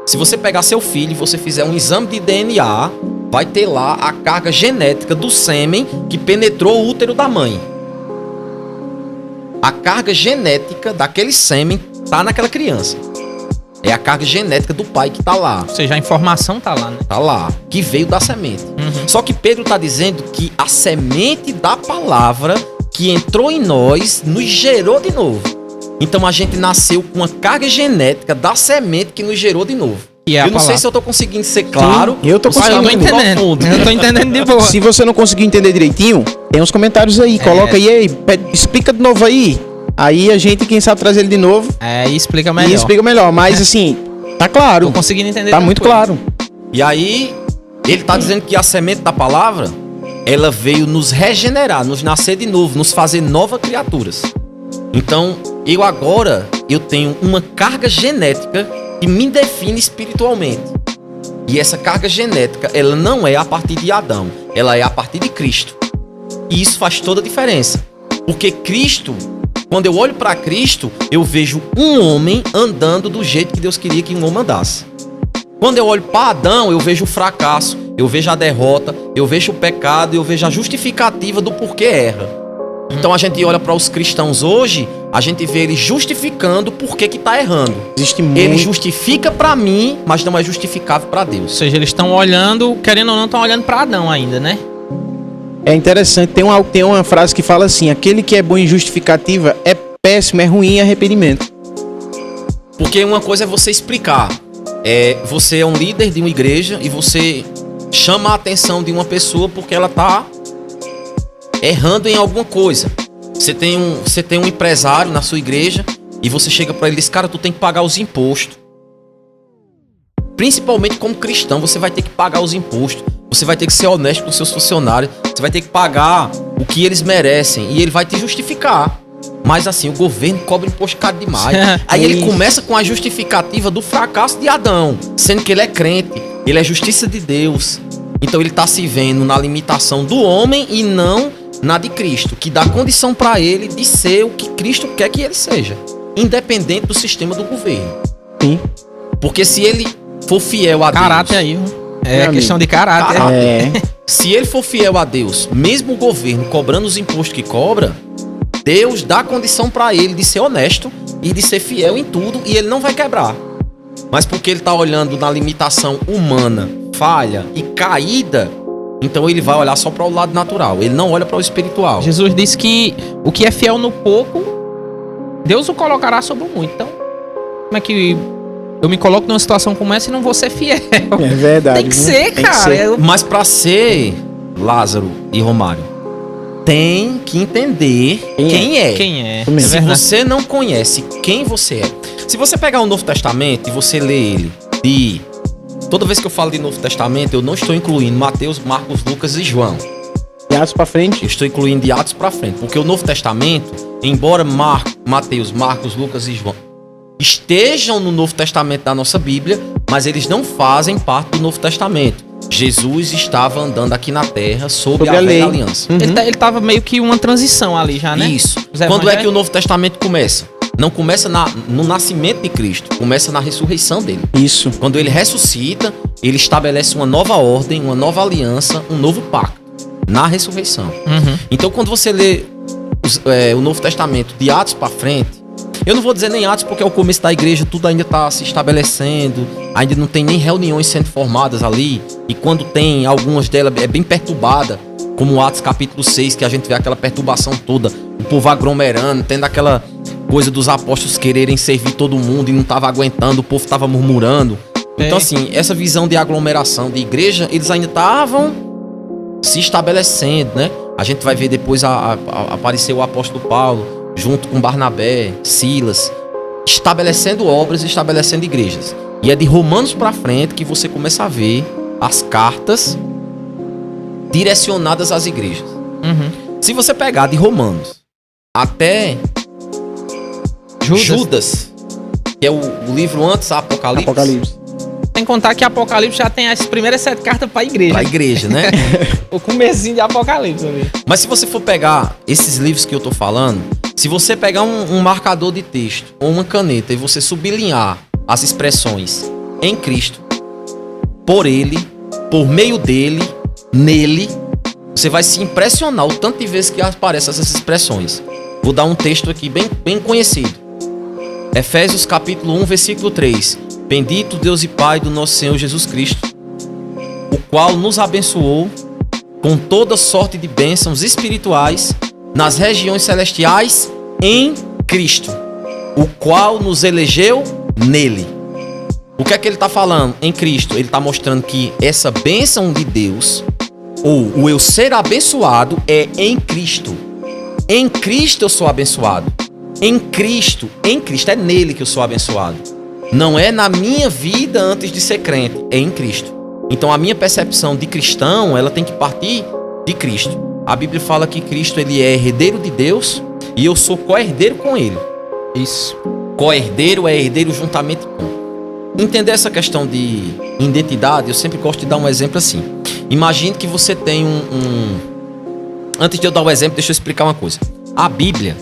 Se você pegar seu filho e você fizer um exame de DNA, vai ter lá a carga genética do sêmen que penetrou o útero da mãe. A carga genética daquele sêmen tá naquela criança. É a carga genética do pai que tá lá. Ou seja, a informação tá lá, né? Tá lá, que veio da semente. Só que Pedro tá dizendo que a semente da palavra que entrou em nós nos gerou de novo. Então a gente nasceu com uma carga genética da semente que nos gerou de novo. E é eu não sei se eu tô conseguindo ser claro. Sim, eu tô conseguindo entendendo. Eu tô entendendo de boa. Se você não conseguir entender direitinho, tem uns comentários aí. Coloca aí, explica de novo aí. Aí a gente, quem sabe, traz ele de novo. E explica melhor. E explica melhor. Mas assim, tá claro. Tô conseguindo entender. Tá muito claro. E aí, ele tá dizendo que a semente da palavra, ela veio nos regenerar, nos nascer de novo, nos fazer novas criaturas. Então, eu tenho uma carga genética que me define espiritualmente. E essa carga genética, ela não é a partir de Adão, ela é a partir de Cristo. E isso faz toda a diferença. Porque Cristo, quando eu olho para Cristo, eu vejo um homem andando do jeito que Deus queria que um homem andasse. Quando eu olho para Adão, eu vejo o fracasso, eu vejo a derrota, eu vejo o pecado, eu vejo a justificativa do porquê erra. Então a gente olha para os cristãos hoje, a gente vê eles justificando por que tá errando. Ele justifica para mim, mas não é justificável para Deus. Ou seja, eles estão olhando, querendo ou não, estão olhando para Adão ainda, né? É interessante, tem uma frase que fala assim: aquele que é bom em justificativa é péssimo, é ruim em arrependimento. Porque uma coisa é você explicar. Você é um líder de uma igreja e você chama a atenção de uma pessoa porque ela tá errando em alguma coisa. Você tem um empresário na sua igreja e você chega para ele e diz: cara, tu tem que pagar os impostos. Principalmente como cristão, você vai ter que pagar os impostos. Você vai ter que ser honesto com os seus funcionários. Você vai ter que pagar o que eles merecem. E ele vai te justificar. Mas assim, o governo cobra imposto caro demais. Aí ele começa com a justificativa do fracasso de Adão, sendo que ele é crente, ele é justiça de Deus. Então ele está se vendo na limitação do homem e não na de Cristo, que dá condição para ele de ser o que Cristo quer que ele seja, independente do sistema do governo. Sim. Porque se ele for fiel a Deus... Caráter aí, é questão de caráter. Se ele for fiel a Deus, mesmo o governo cobrando os impostos que cobra, Deus dá condição para ele de ser honesto e de ser fiel em tudo e ele não vai quebrar. Mas porque ele tá olhando na limitação humana, falha e caída, então ele vai olhar só para o lado natural, ele não olha para o espiritual. Jesus disse que o que é fiel no pouco, Deus o colocará sobre o muito. Então, como é que eu me coloco numa situação como essa e não vou ser fiel? É verdade. Tem que ser, Tem cara. que ser. Mas para ser Lázaro e Romário, tem que entender quem é. Quem é? Se você não conhece quem você é. Se você pegar o Novo Testamento e você ler ele, toda vez que eu falo de Novo Testamento, eu não estou incluindo Mateus, Marcos, Lucas e João. De Atos para frente? Eu estou incluindo de Atos para frente. Porque o Novo Testamento, embora Mateus, Marcos, Lucas e João estejam no Novo Testamento da nossa Bíblia, mas eles não fazem parte do Novo Testamento. Jesus estava andando aqui na Terra sob a velha aliança. Ele estava meio que uma transição ali já, né? Isso. Quando é que o Novo Testamento começa? Não começa no nascimento de Cristo, começa na ressurreição dele. Isso. Quando ele ressuscita, ele estabelece uma nova ordem, uma nova aliança, um novo pacto na ressurreição. Então, quando você lê o Novo Testamento de Atos para frente, eu não vou dizer nem Atos porque é o começo da igreja, tudo ainda está se estabelecendo, ainda não tem nem reuniões sendo formadas ali, e quando tem, algumas delas é bem perturbada, como Atos capítulo 6, que a gente vê aquela perturbação toda, o povo aglomerando, tendo aquela coisa dos apóstolos quererem servir todo mundo e não tava aguentando, o povo tava murmurando. Então assim, essa visão de aglomeração de igreja, eles ainda estavam se estabelecendo, né? A gente vai ver depois aparecer o apóstolo Paulo, junto com Barnabé, Silas, estabelecendo obras, estabelecendo igrejas. E é de Romanos pra frente que você começa a ver as cartas direcionadas às igrejas. Se você pegar de Romanos até Judas, que é o livro antes do Apocalipse. Sem contar que Apocalipse já tem as primeiras 7 cartas pra igreja. Pra igreja, né? O comecinho de Apocalipse ali. Mas se você for pegar esses livros que eu tô falando, se você pegar um marcador de texto ou uma caneta e você sublinhar as expressões em Cristo, por Ele, por meio dele, nele, você vai se impressionar o tanto de vezes que aparecem essas expressões. Vou dar um texto aqui bem conhecido. Efésios capítulo 1, versículo 3. Bendito Deus e Pai do nosso Senhor Jesus Cristo, o qual nos abençoou com toda sorte de bênçãos espirituais nas regiões celestiais em Cristo, o qual nos elegeu nele. O que é que ele está falando? Em Cristo, ele está mostrando que essa bênção de Deus, ou o eu ser abençoado, é em Cristo. Em Cristo eu sou abençoado. Em Cristo, é nele que eu sou abençoado. Não é na minha vida antes de ser crente, é em Cristo. Então a minha percepção de cristão, ela tem que partir de Cristo. A Bíblia fala que Cristo, ele é herdeiro de Deus e eu sou co-herdeiro com ele. Isso. Co-herdeiro é herdeiro juntamente com. Entender essa questão de identidade, eu sempre gosto de dar um exemplo assim. Imagine que você tem Antes de eu dar o exemplo, deixa eu explicar uma coisa. A Bíblia,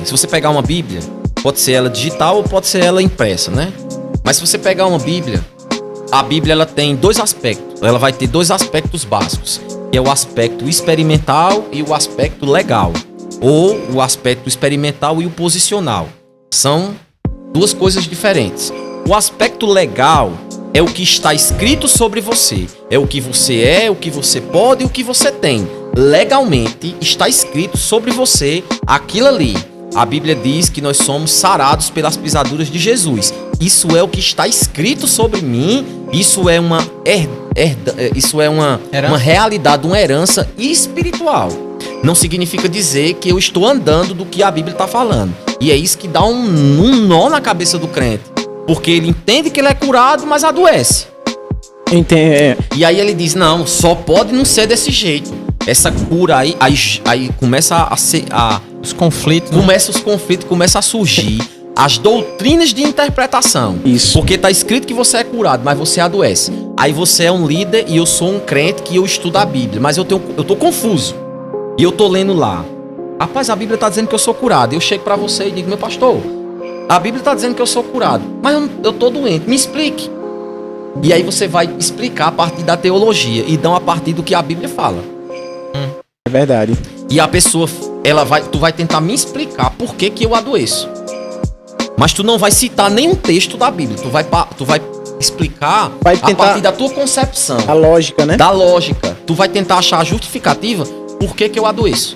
se você pegar uma Bíblia, pode ser ela digital ou pode ser ela impressa, né? Mas se você pegar uma Bíblia, a Bíblia ela tem 2 aspectos. Ela vai ter 2 aspectos básicos, que é o aspecto experimental e o aspecto legal. Ou o aspecto experimental e o posicional. São 2 coisas diferentes. O aspecto legal é o que está escrito sobre você. É o que você é, o que você pode e o que você tem. Legalmente está escrito sobre você aquilo ali. A Bíblia diz que nós somos sarados pelas pisaduras de Jesus. Isso é o que está escrito sobre mim. Isso é uma realidade, uma herança espiritual. Não significa dizer que eu estou andando do que a Bíblia está falando. E é isso que dá um nó na cabeça do crente. Porque ele entende que ele é curado, mas adoece. E aí ele diz, não, só pode não ser desse jeito. Essa cura aí começa os conflitos, né? Começa os conflitos, começa a surgir as doutrinas de interpretação. Isso. Porque tá escrito que você é curado, mas você adoece. Aí você é um líder e eu sou um crente que eu estudo a Bíblia, mas eu tô confuso. E eu tô lendo lá. Rapaz, a Bíblia tá dizendo que eu sou curado. Eu chego pra você e digo, meu pastor, a Bíblia tá dizendo que eu sou curado, mas eu tô doente, me explique. E aí você vai explicar a partir da teologia e não a partir do que a Bíblia fala. É verdade. E a pessoa, tu vai tentar me explicar por que eu adoeço. Mas tu não vai citar nenhum texto da Bíblia. Tu vai explicar a partir da tua concepção. A lógica, né? Da lógica. Tu vai tentar achar a justificativa por que eu adoeço.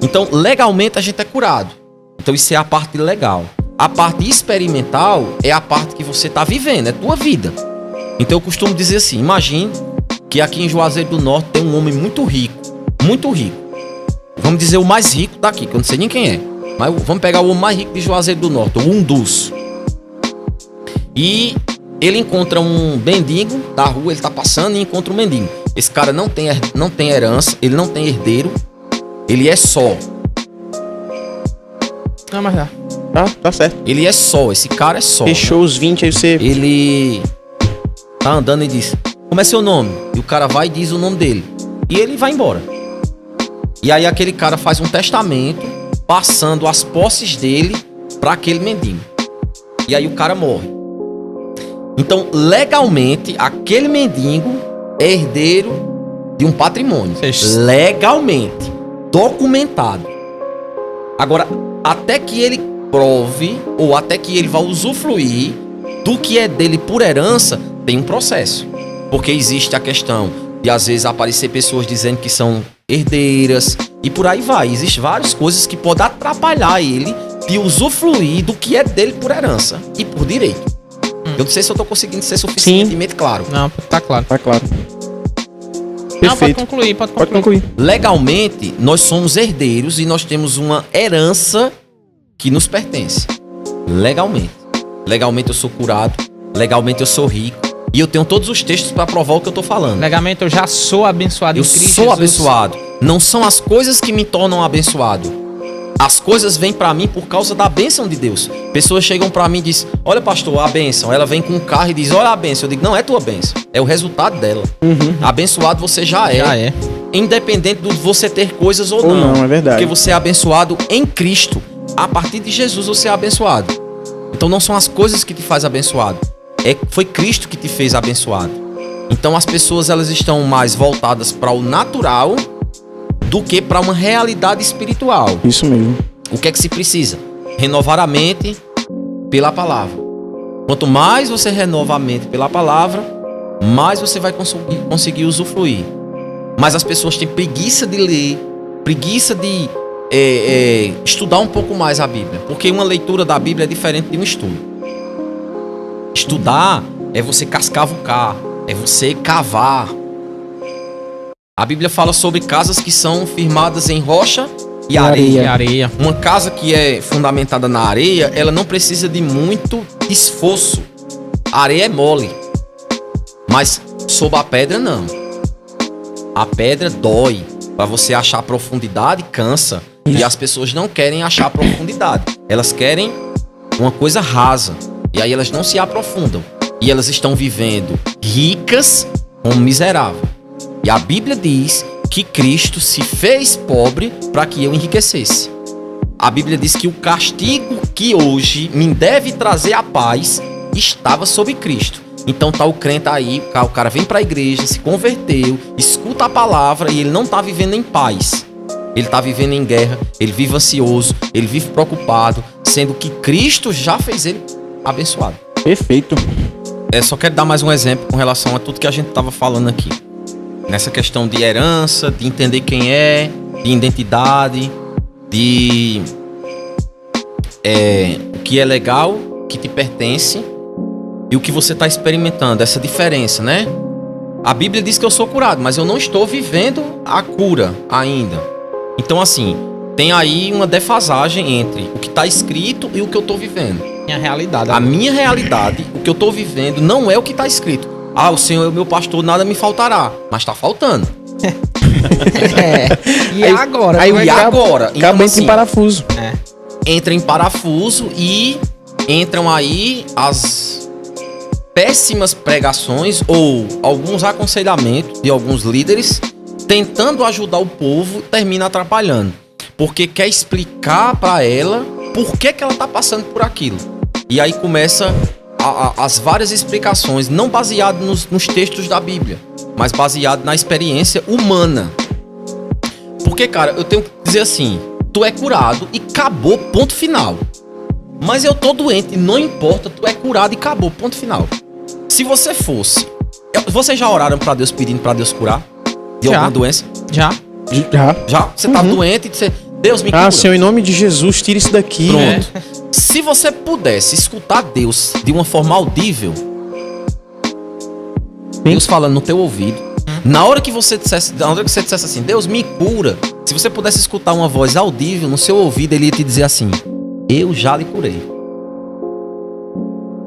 Então, legalmente a gente é curado. Então isso é a parte legal. A parte experimental é a parte que você tá vivendo, é tua vida. Então eu costumo dizer assim, imagine que aqui em Juazeiro do Norte tem um homem muito rico. Muito rico. Vamos dizer o mais rico daqui, que eu não sei nem quem é. Mas vamos pegar o homem mais rico de Juazeiro do Norte, um dos. E ele encontra um mendigo da rua, ele tá passando e encontra um mendigo. Esse cara não tem herança, ele não tem herdeiro, ele é só. Não, mas dá. Tá certo. Ele é só, esse cara é só. Fechou, né? Os 20, aí você... Ele tá andando e diz, como é seu nome? E o cara vai e diz o nome dele. E ele vai embora. E aí aquele cara faz um testamento, passando as posses dele para aquele mendigo. E aí o cara morre. Então, legalmente, aquele mendigo é herdeiro de um patrimônio. Legalmente. Documentado. Agora, até que ele prove, ou até que ele vá usufruir do que é dele por herança, tem um processo. Porque existe a questão de às vezes aparecer pessoas dizendo que são herdeiras e por aí vai. Existem várias coisas que podem atrapalhar ele de usufruir do que é dele por herança e por direito. Eu não sei se eu tô conseguindo ser suficientemente claro. Não, tá claro. Tá claro. Não, pode Perfeito. concluir. Pode concluir. Legalmente, nós somos herdeiros e nós temos uma herança que nos pertence. Legalmente. Legalmente eu sou curado. Legalmente eu sou rico. E eu tenho todos os textos para provar o que eu tô falando. Legalmente eu já sou abençoado Eu em Cristo sou Jesus. abençoado. Não são as coisas que me tornam abençoado. As coisas vêm pra mim por causa da bênção de Deus. Pessoas chegam pra mim e dizem: olha, pastor, a bênção. Ela vem com um carro e diz: olha a bênção. Eu digo: não é tua bênção, é o resultado dela. Abençoado você já é. Já é. Independente de você ter coisas ou Ou não. não, é verdade. Porque você é abençoado em Cristo. A partir de Jesus você é abençoado. Então não são as coisas que te faz abençoado. Foi Cristo que te fez abençoado. Então as pessoas elas estão mais voltadas para o natural do que para uma realidade espiritual. Isso mesmo. O que é que se precisa? Renovar a mente pela palavra. Quanto mais você renova a mente pela palavra, mais você vai conseguir usufruir. Mas as pessoas têm preguiça de ler, preguiça de estudar um pouco mais a Bíblia. Porque uma leitura da Bíblia é diferente de um estudo. Estudar é você cascavucar, é você cavar. A Bíblia fala sobre casas que são firmadas em rocha e areia. E areia. Uma casa que é fundamentada na areia, ela não precisa de muito esforço. A areia é mole. Mas sob a pedra, não. A pedra dói. Para você achar a profundidade, cansa. E as pessoas não querem achar a profundidade. Elas querem uma coisa rasa. E aí elas não se aprofundam. E elas estão vivendo ricas como miserável. E a Bíblia diz que Cristo se fez pobre para que eu enriquecesse. A Bíblia diz que o castigo que hoje me deve trazer a paz estava sobre Cristo. Então tá o crente aí, o cara vem para a igreja, se converteu, escuta a palavra e ele não tá vivendo em paz. Ele tá vivendo em guerra, ele vive ansioso, ele vive preocupado, sendo que Cristo já fez ele abençoado. Perfeito. Só quero dar mais um exemplo com relação a tudo que a gente tava falando aqui. Nessa questão de herança, de entender quem é, de identidade, de o que é legal, o que te pertence e o que você está experimentando, essa diferença, né? A Bíblia diz que eu sou curado, mas eu não estou vivendo a cura ainda. Então, assim, tem aí uma defasagem entre o que está escrito e o que eu estou vivendo. Minha realidade. A minha realidade, o que eu estou vivendo, não é o que está escrito. Ah, o Senhor é o meu pastor, nada me faltará. Mas está faltando. E agora? Aí Como é o que- agora? Acaba Então, entra assim, em parafuso. entra em parafuso e entram aí as péssimas pregações ou alguns aconselhamentos de alguns líderes tentando ajudar o povo, termina atrapalhando. Porque quer explicar para ela por que ela tá passando por aquilo. E aí começa as várias explicações, não baseado nos textos da Bíblia, mas baseado na experiência humana. Porque, cara, eu tenho que dizer assim, tu é curado e acabou, ponto final. Mas eu tô doente, não importa, tu é curado e acabou, ponto final. Se você fosse... Vocês já oraram pra Deus pedindo pra Deus curar? De Já. alguma doença? Já. Já. Já? Você tava doente e disse, Deus me cura. Ah, Senhor, em nome de Jesus, tira isso daqui. Pronto. Se você pudesse escutar Deus de uma forma audível, Deus falando no teu ouvido, na hora que você dissesse assim, Deus me cura, se você pudesse escutar uma voz audível no seu ouvido, ele ia te dizer assim, eu já lhe curei.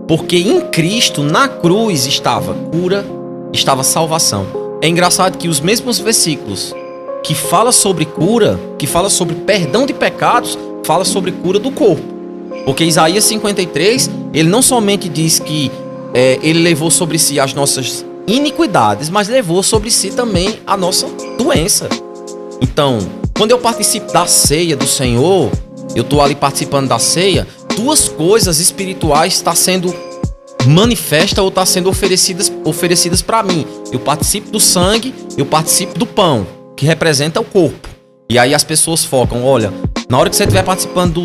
Porque em Cristo, na cruz, estava cura, estava salvação. É engraçado que os mesmos versículos que fala sobre cura, que fala sobre perdão de pecados, fala sobre cura do corpo. Porque Isaías 53, ele não somente diz que ele levou sobre si as nossas iniquidades, mas levou sobre si também a nossa doença. Então, quando eu participo da ceia do Senhor, eu estou ali participando da ceia, duas coisas espirituais estão sendo manifestas ou estão sendo oferecidas para mim. Eu participo do sangue, eu participo do pão, que representa o corpo. E aí as pessoas focam, olha, na hora que você estiver participando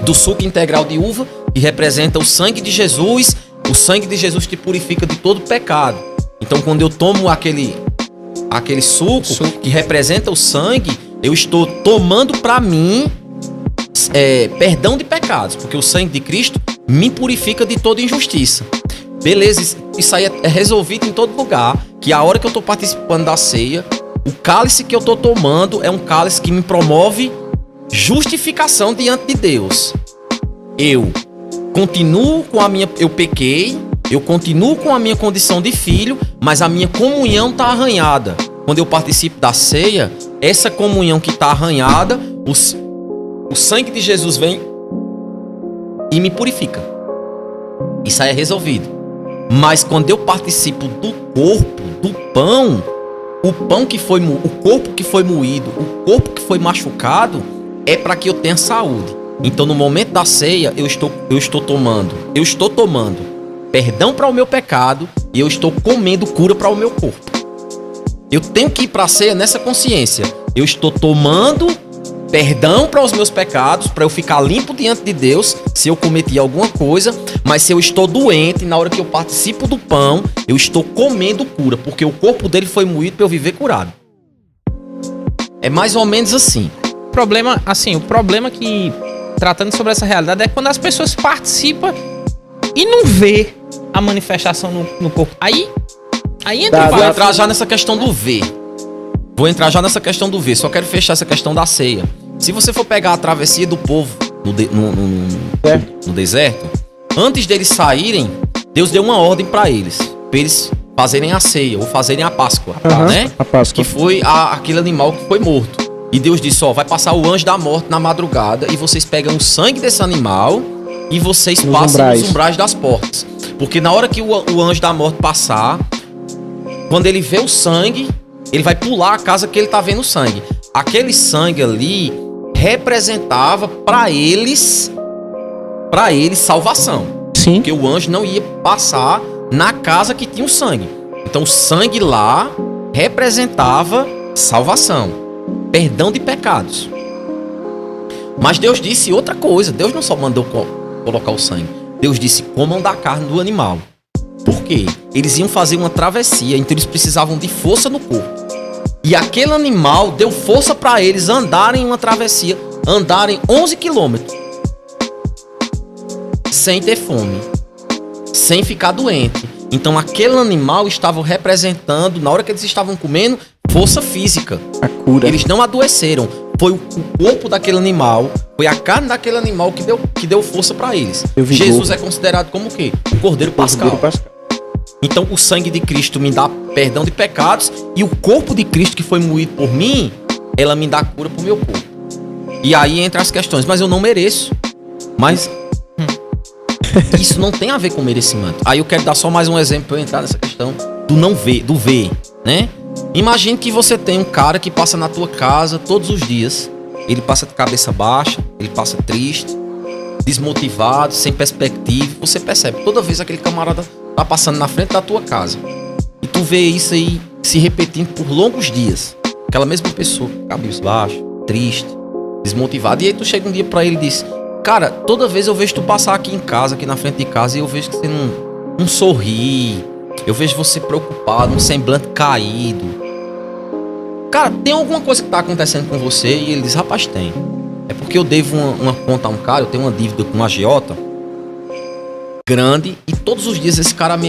do suco integral de uva, que representa o sangue de Jesus te purifica de todo pecado. Então quando eu tomo aquele suco que representa o sangue, eu estou tomando para mim perdão de pecados, porque o sangue de Cristo me purifica de toda injustiça. Beleza, isso aí é resolvido em todo lugar, que a hora que eu estou participando da ceia, o cálice que eu estou tomando é um cálice que me promove justificação diante de Deus. Eu continuo com eu pequei, eu continuo com a minha condição de filho, mas a minha comunhão está arranhada. Quando eu participo da ceia, essa comunhão que está arranhada, o sangue de Jesus vem e me purifica. Isso aí é resolvido. Mas quando eu participo do corpo, do pão, o corpo que foi moído, o corpo que foi machucado, é para que eu tenha saúde. Então no momento da ceia, eu estou tomando perdão para o meu pecado e eu estou comendo cura para o meu corpo. Eu tenho que ir para a ceia nessa consciência. Eu estou tomando perdão para os meus pecados, para eu ficar limpo diante de Deus, se eu cometi alguma coisa, mas se eu estou doente, na hora que eu participo do pão, eu estou comendo cura, porque o corpo dele foi moído para eu viver curado. É mais ou menos assim. O problema que, tratando sobre essa realidade, é quando as pessoas participam e não vê a manifestação no corpo. Aí entra. Vou entrar já nessa questão do ver. Só quero fechar essa questão da ceia. Se você for pegar a travessia do povo no deserto, antes deles saírem, Deus deu uma ordem para eles fazerem a ceia ou fazerem a Páscoa, né? A Páscoa. Que foi aquele animal que foi morto. E Deus disse, vai passar o anjo da morte na madrugada e vocês pegam o sangue desse animal e vocês passam nos umbrais das portas. Porque na hora que o anjo da morte passar, quando ele vê o sangue, ele vai pular a casa que ele tá vendo o sangue. Aquele sangue ali representava para eles salvação. Sim. Porque o anjo não ia passar na casa que tinha o sangue. Então o sangue lá representava salvação, perdão de pecados. Mas Deus disse outra coisa. Deus não só mandou colocar o sangue. Deus disse, comam da carne do animal. Por quê? Eles iam fazer uma travessia, então eles precisavam de força no corpo. E aquele animal deu força para eles andarem uma travessia, andarem 11 quilômetros. Sem ter fome, sem ficar doente. Então aquele animal estava representando, na hora que eles estavam comendo, força física. A cura. Eles não adoeceram. Foi o corpo daquele animal, foi a carne daquele animal que deu força para eles. Jesus é considerado como o quê? O Cordeiro Pascal. Então o sangue de Cristo me dá perdão de pecados e o corpo de Cristo que foi moído por mim, ela me dá cura pro meu corpo. E aí entra as questões, mas eu não mereço. Mas isso não tem a ver com merecimento. Aí eu quero dar só mais um exemplo para eu entrar nessa questão do não ver, do ver, né? Imagine que você tem um cara que passa na tua casa todos os dias. Ele passa de cabeça baixa, ele passa triste, desmotivado, sem perspectiva. Você percebe, toda vez aquele camarada tá passando na frente da tua casa. E tu vê isso aí se repetindo por longos dias. Aquela mesma pessoa, cabeça baixa, triste, desmotivado. E aí tu chega um dia pra ele e diz, cara, toda vez eu vejo tu passar aqui em casa, aqui na frente de casa, e eu vejo que você não sorri. Eu vejo você preocupado, um semblante caído. Cara, tem alguma coisa que tá acontecendo com você? E ele diz, rapaz, tem. É porque eu devo uma conta a um cara, eu tenho uma dívida com um agiota grande, e todos os dias esse cara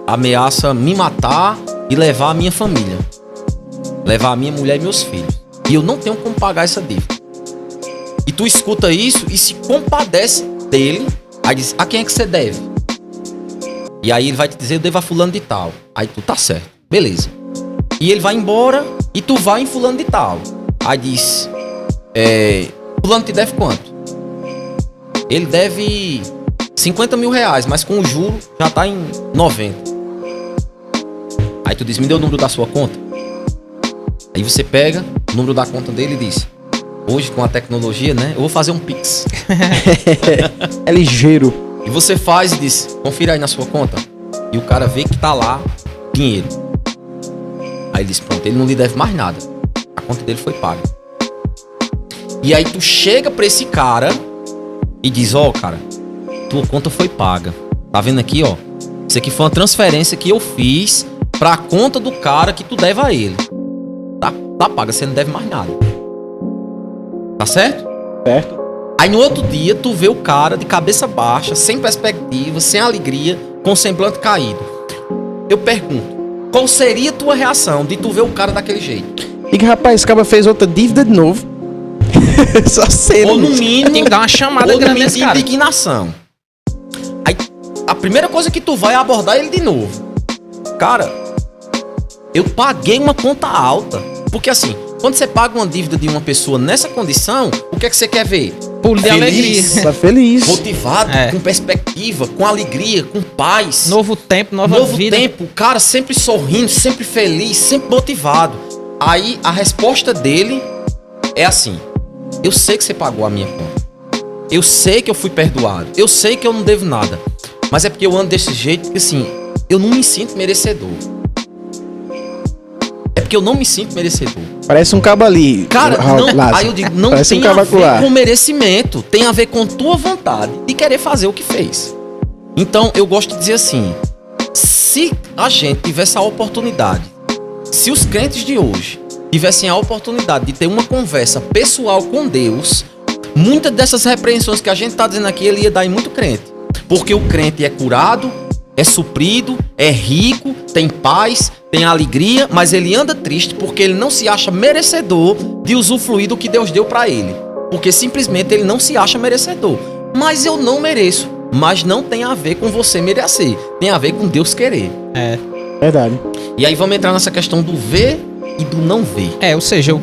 ameaça me matar e levar a minha família. Levar a minha mulher e meus filhos. E eu não tenho como pagar essa dívida. E tu escuta isso e se compadece dele. Aí diz, a quem é que você deve? E aí ele vai te dizer, eu devo a fulano de tal. Aí tu, tá certo, beleza. E ele vai embora e tu vai em fulano de tal. Aí diz, fulano te deve quanto? Ele deve 50 mil reais, mas com o juro já tá em 90. Aí tu diz, me dê o número da sua conta. Aí você pega o número da conta dele e diz, hoje com a tecnologia, né, eu vou fazer um Pix. É ligeiro. E você faz e diz, confira aí na sua conta. E o cara vê que tá lá dinheiro. Aí ele diz, pronto, ele não lhe deve mais nada. A conta dele foi paga. E aí tu chega pra esse cara e diz, ó, cara, tua conta foi paga. Tá vendo aqui, ó? Isso aqui foi uma transferência que eu fiz pra conta do cara que tu deve a ele. Tá paga, você não deve mais nada. Tá certo? Certo. Aí no outro dia, tu vê o cara de cabeça baixa, sem perspectiva, sem alegria, com o semblante caído. Eu pergunto, qual seria a tua reação de tu ver o cara daquele jeito? E que, rapaz, esse cara fez outra dívida de novo. Só cedo. Ou no mínimo, Tem que dar uma chamada ou no grande mínimo nesse de cara. indignação. Aí, a primeira coisa que tu vai é abordar ele de novo. Cara, eu paguei uma conta alta. Porque assim, quando você paga uma dívida de uma pessoa nessa condição, o que é que você quer ver? Pulo de alegria. Tá feliz. Motivado, É. com perspectiva, com alegria, com paz. Novo tempo, nova Novo vida. tempo, o cara sempre sorrindo, sempre feliz, sempre motivado. Aí a resposta dele é assim: eu sei que você pagou a minha conta. Eu sei que eu fui perdoado. Eu sei que eu não devo nada. Mas é porque eu ando desse jeito porque assim, eu não me sinto merecedor. É porque eu não me sinto merecedor. Parece um cabo ali. Cara, não, Lázaro. aí eu digo, não Parece tem um a cavacular. ver com merecimento. Tem a ver com tua vontade de querer fazer o que fez. Então, eu gosto de dizer assim, se a gente tivesse a oportunidade, se os crentes de hoje tivessem a oportunidade de ter uma conversa pessoal com Deus, muitas dessas repreensões que a gente está dizendo aqui, ele ia dar em muito crente. Porque o crente é curado, é suprido, é rico, tem paz, tem alegria, mas ele anda triste porque ele não se acha merecedor de usufruir do que Deus deu pra ele. Porque simplesmente ele não se acha merecedor. Mas eu não mereço. Mas não tem a ver com você merecer. Tem a ver com Deus querer. É. Verdade. E aí vamos entrar nessa questão do ver e do não ver. Ou seja, eu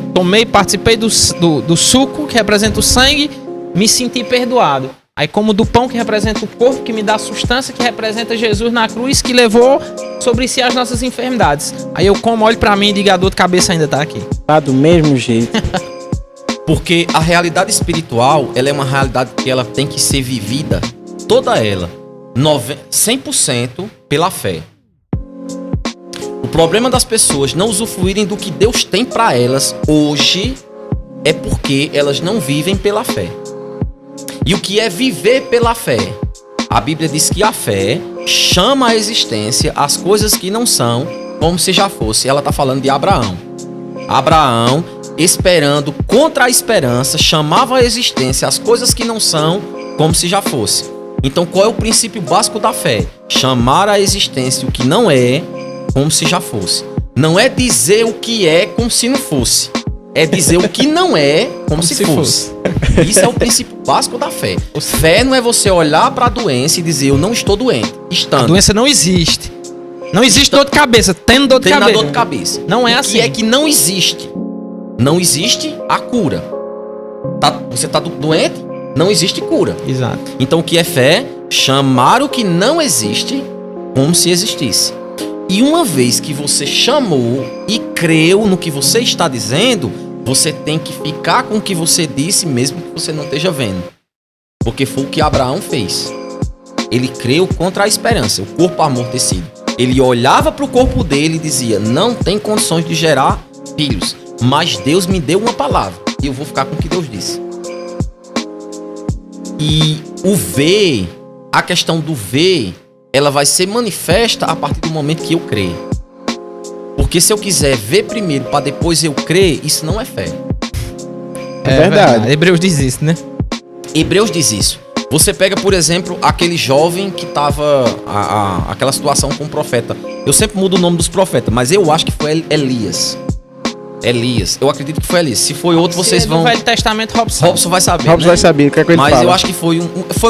participei do suco que representa o sangue, me senti perdoado. Aí como do pão que representa o corpo, que me dá sustância, que representa Jesus na cruz, que levou sobre si as nossas enfermidades. Aí eu como, olho pra mim e digo, a dor de cabeça ainda tá aqui. Tá do mesmo jeito. Porque a realidade espiritual, ela é uma realidade que ela tem que ser vivida, toda ela, 100% pela fé. O problema das pessoas não usufruírem do que Deus tem pra elas hoje é porque elas não vivem pela fé. E o que é viver pela fé? A Bíblia diz que a fé chama à existência as coisas que não são como se já fosse. Ela está falando de Abraão. Abraão, esperando contra a esperança, chamava à existência as coisas que não são como se já fosse. Então qual é o princípio básico da fé? Chamar à existência o que não é como se já fosse. Não é dizer o que é como se não fosse. É dizer o que não é como se fosse. Isso é o princípio básico da fé. Fé não é você olhar para a doença e dizer eu não estou doente. Estando. A doença não existe. Não existe dor de cabeça. Tendo dor de Tem na cabeça. dor de cabeça. Não é o assim. que é que não existe? Não existe a cura. Você está doente? Não existe cura. Exato. Então o que é fé? Chamar o que não existe como se existisse. E uma vez que você chamou e creu no que você está dizendo, você tem que ficar com o que você disse mesmo que você não esteja vendo. Porque foi o que Abraão fez. Ele creu contra a esperança, o corpo amortecido. Ele olhava para o corpo dele e dizia, não tem condições de gerar filhos, mas Deus me deu uma palavra e eu vou ficar com o que Deus disse. E o ver, a questão do ver, ela vai ser manifesta a partir do momento que eu crer. Porque se eu quiser ver primeiro para depois eu crer, isso não é fé. É verdade. Hebreus diz isso, né? Hebreus diz isso. Você pega, por exemplo, aquele jovem que tava aquela situação com o profeta. Eu sempre mudo o nome dos profetas, mas eu acho que foi Elias. Elias. Eu acredito que foi Elias. Se foi outro, vocês vão... No Velho Testamento, Robson. Robson vai saber, Robson né? vai saber o que é que ele Mas fala. eu acho que foi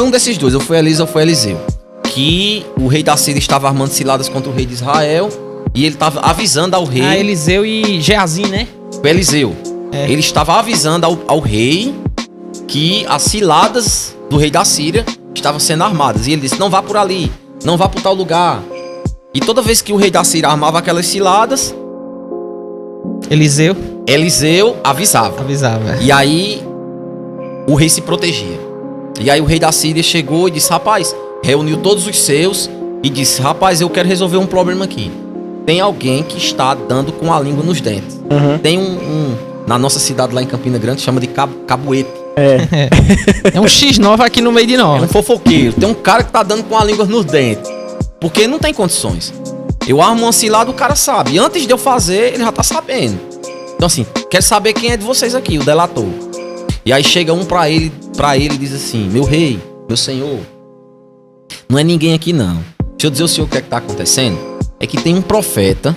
um desses dois. Ou foi Elias ou foi Eliseu. Que o rei da Síria estava armando ciladas contra o rei de Israel. E ele estava avisando ao rei... Ah, Eliseu e Geazim, né? Foi Eliseu. É. Ele estava avisando ao rei que as ciladas do rei da Síria estavam sendo armadas. E ele disse, não vá por ali, não vá por tal lugar. E toda vez que o rei da Síria armava aquelas ciladas, Eliseu avisava. E aí o rei se protegia. E aí o rei da Síria chegou e disse, rapaz, reuniu todos os seus e disse, rapaz, eu quero resolver um problema aqui. Tem alguém que está dando com a língua nos dentes. Uhum. Tem na nossa cidade lá em Campina Grande, chama de cabuete. É um X9 aqui no meio de É um nós. fofoqueiro. Tem um cara que tá dando com a língua nos dentes. Porque não tem condições. Eu armo uma cilada, o cara sabe. E antes de eu fazer, ele já tá sabendo. Então assim, quero saber quem é de vocês aqui, o delator. E aí chega um pra ele e diz assim: meu rei, meu senhor, não é ninguém aqui não. Deixa eu dizer ao senhor o que é que tá acontecendo. É que tem um profeta.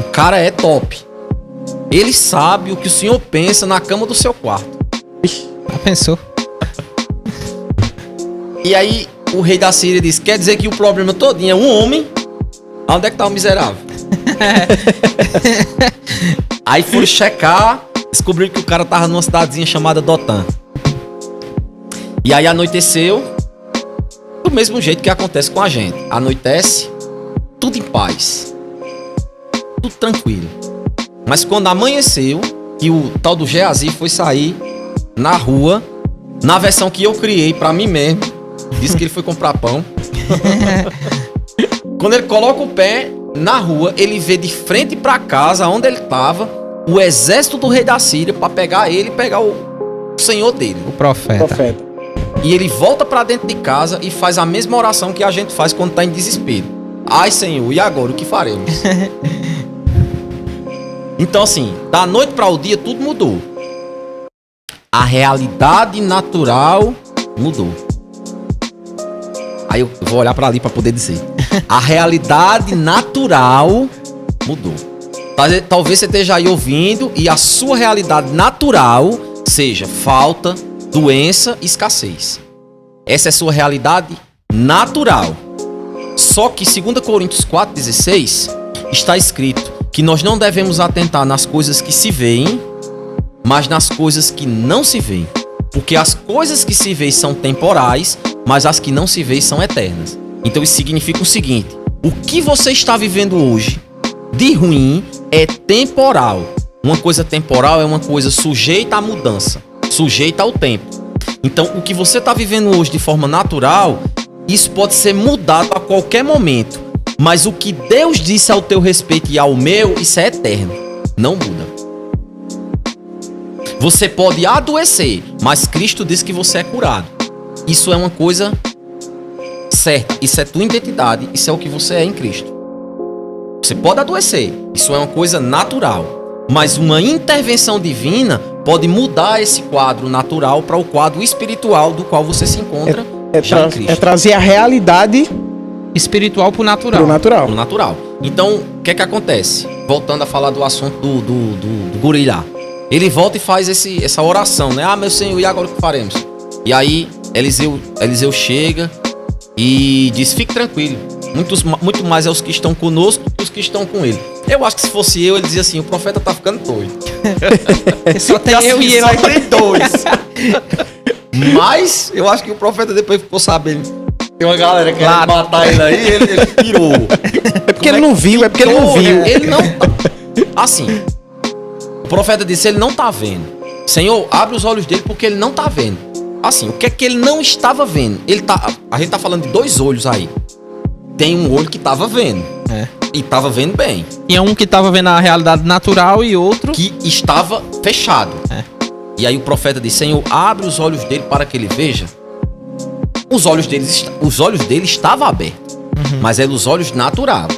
O cara é top. Ele sabe o que o senhor pensa na cama do seu quarto. Já pensou? E aí o rei da Síria disse: quer dizer que o problema todinho é um homem? Onde é que tá o miserável? Aí foram checar, descobriram que o cara tava numa cidadezinha chamada Dotã. E aí anoiteceu, do mesmo jeito que acontece com a gente. Anoitece, tudo em paz, tudo tranquilo. Mas quando amanheceu, que o tal do Geazi foi sair na rua, na versão que eu criei pra mim mesmo, disse que ele foi comprar pão. Quando ele coloca o pé na rua, ele vê de frente pra casa, onde ele tava, o exército do rei da Síria pra pegar ele e pegar o senhor dele. O profeta. E ele volta pra dentro de casa e faz a mesma oração que a gente faz quando tá em desespero. Ai, Senhor, e agora o que faremos? Então assim, da noite para o dia tudo mudou. A realidade natural mudou. Aí eu vou olhar para ali para poder dizer. A realidade natural mudou. Talvez você esteja aí ouvindo e a sua realidade natural seja falta, doença e escassez. Essa é a sua realidade natural. Só que 2 Coríntios 4,16 está escrito que nós não devemos atentar nas coisas que se veem, mas nas coisas que não se veem. Porque as coisas que se veem são temporais, mas as que não se veem são eternas. Então isso significa o seguinte: o que você está vivendo hoje de ruim é temporal. Uma coisa temporal é uma coisa sujeita à mudança, sujeita ao tempo. Então o que você está vivendo hoje de forma natural, isso pode ser mudado a qualquer momento. Mas o que Deus disse ao teu respeito e ao meu, isso é eterno. Não muda. Você pode adoecer, mas Cristo disse que você é curado. Isso é uma coisa certa. Isso é tua identidade. Isso é o que você é em Cristo. Você pode adoecer. Isso é uma coisa natural. Mas uma intervenção divina pode mudar esse quadro natural para o quadro espiritual do qual você se encontra já em Cristo. É trazer a realidade Espiritual pro natural. pro natural. No natural. Então, o que é que acontece? Voltando a falar do assunto do guri lá. Ele volta e faz essa oração, né? Ah, meu Senhor, e agora o que faremos? E aí, Eliseu chega e diz: fique tranquilo. Muito mais é os que estão conosco do que os que estão com ele. Eu acho que se fosse eu, ele dizia assim: o profeta tá ficando doido. Só tem eu e ele. Só tem dois. Mas, eu acho que o profeta depois ficou sabendo. Tem uma galera querendo matar ele aí, ele pirou. É porque ele não viu, é porque ele não viu. Ele não tá. Assim, o profeta disse: ele não tá vendo. Senhor, abre os olhos dele porque ele não tá vendo. Assim, o que é que ele não estava vendo? A gente tá falando de dois olhos aí. Tem um olho que tava vendo. É. E tava vendo bem. Tinha um que tava vendo a realidade natural e outro que estava fechado. É. E aí o profeta disse: Senhor, abre os olhos dele para que ele veja. Os olhos dele estavam abertos, mas eram os olhos naturais.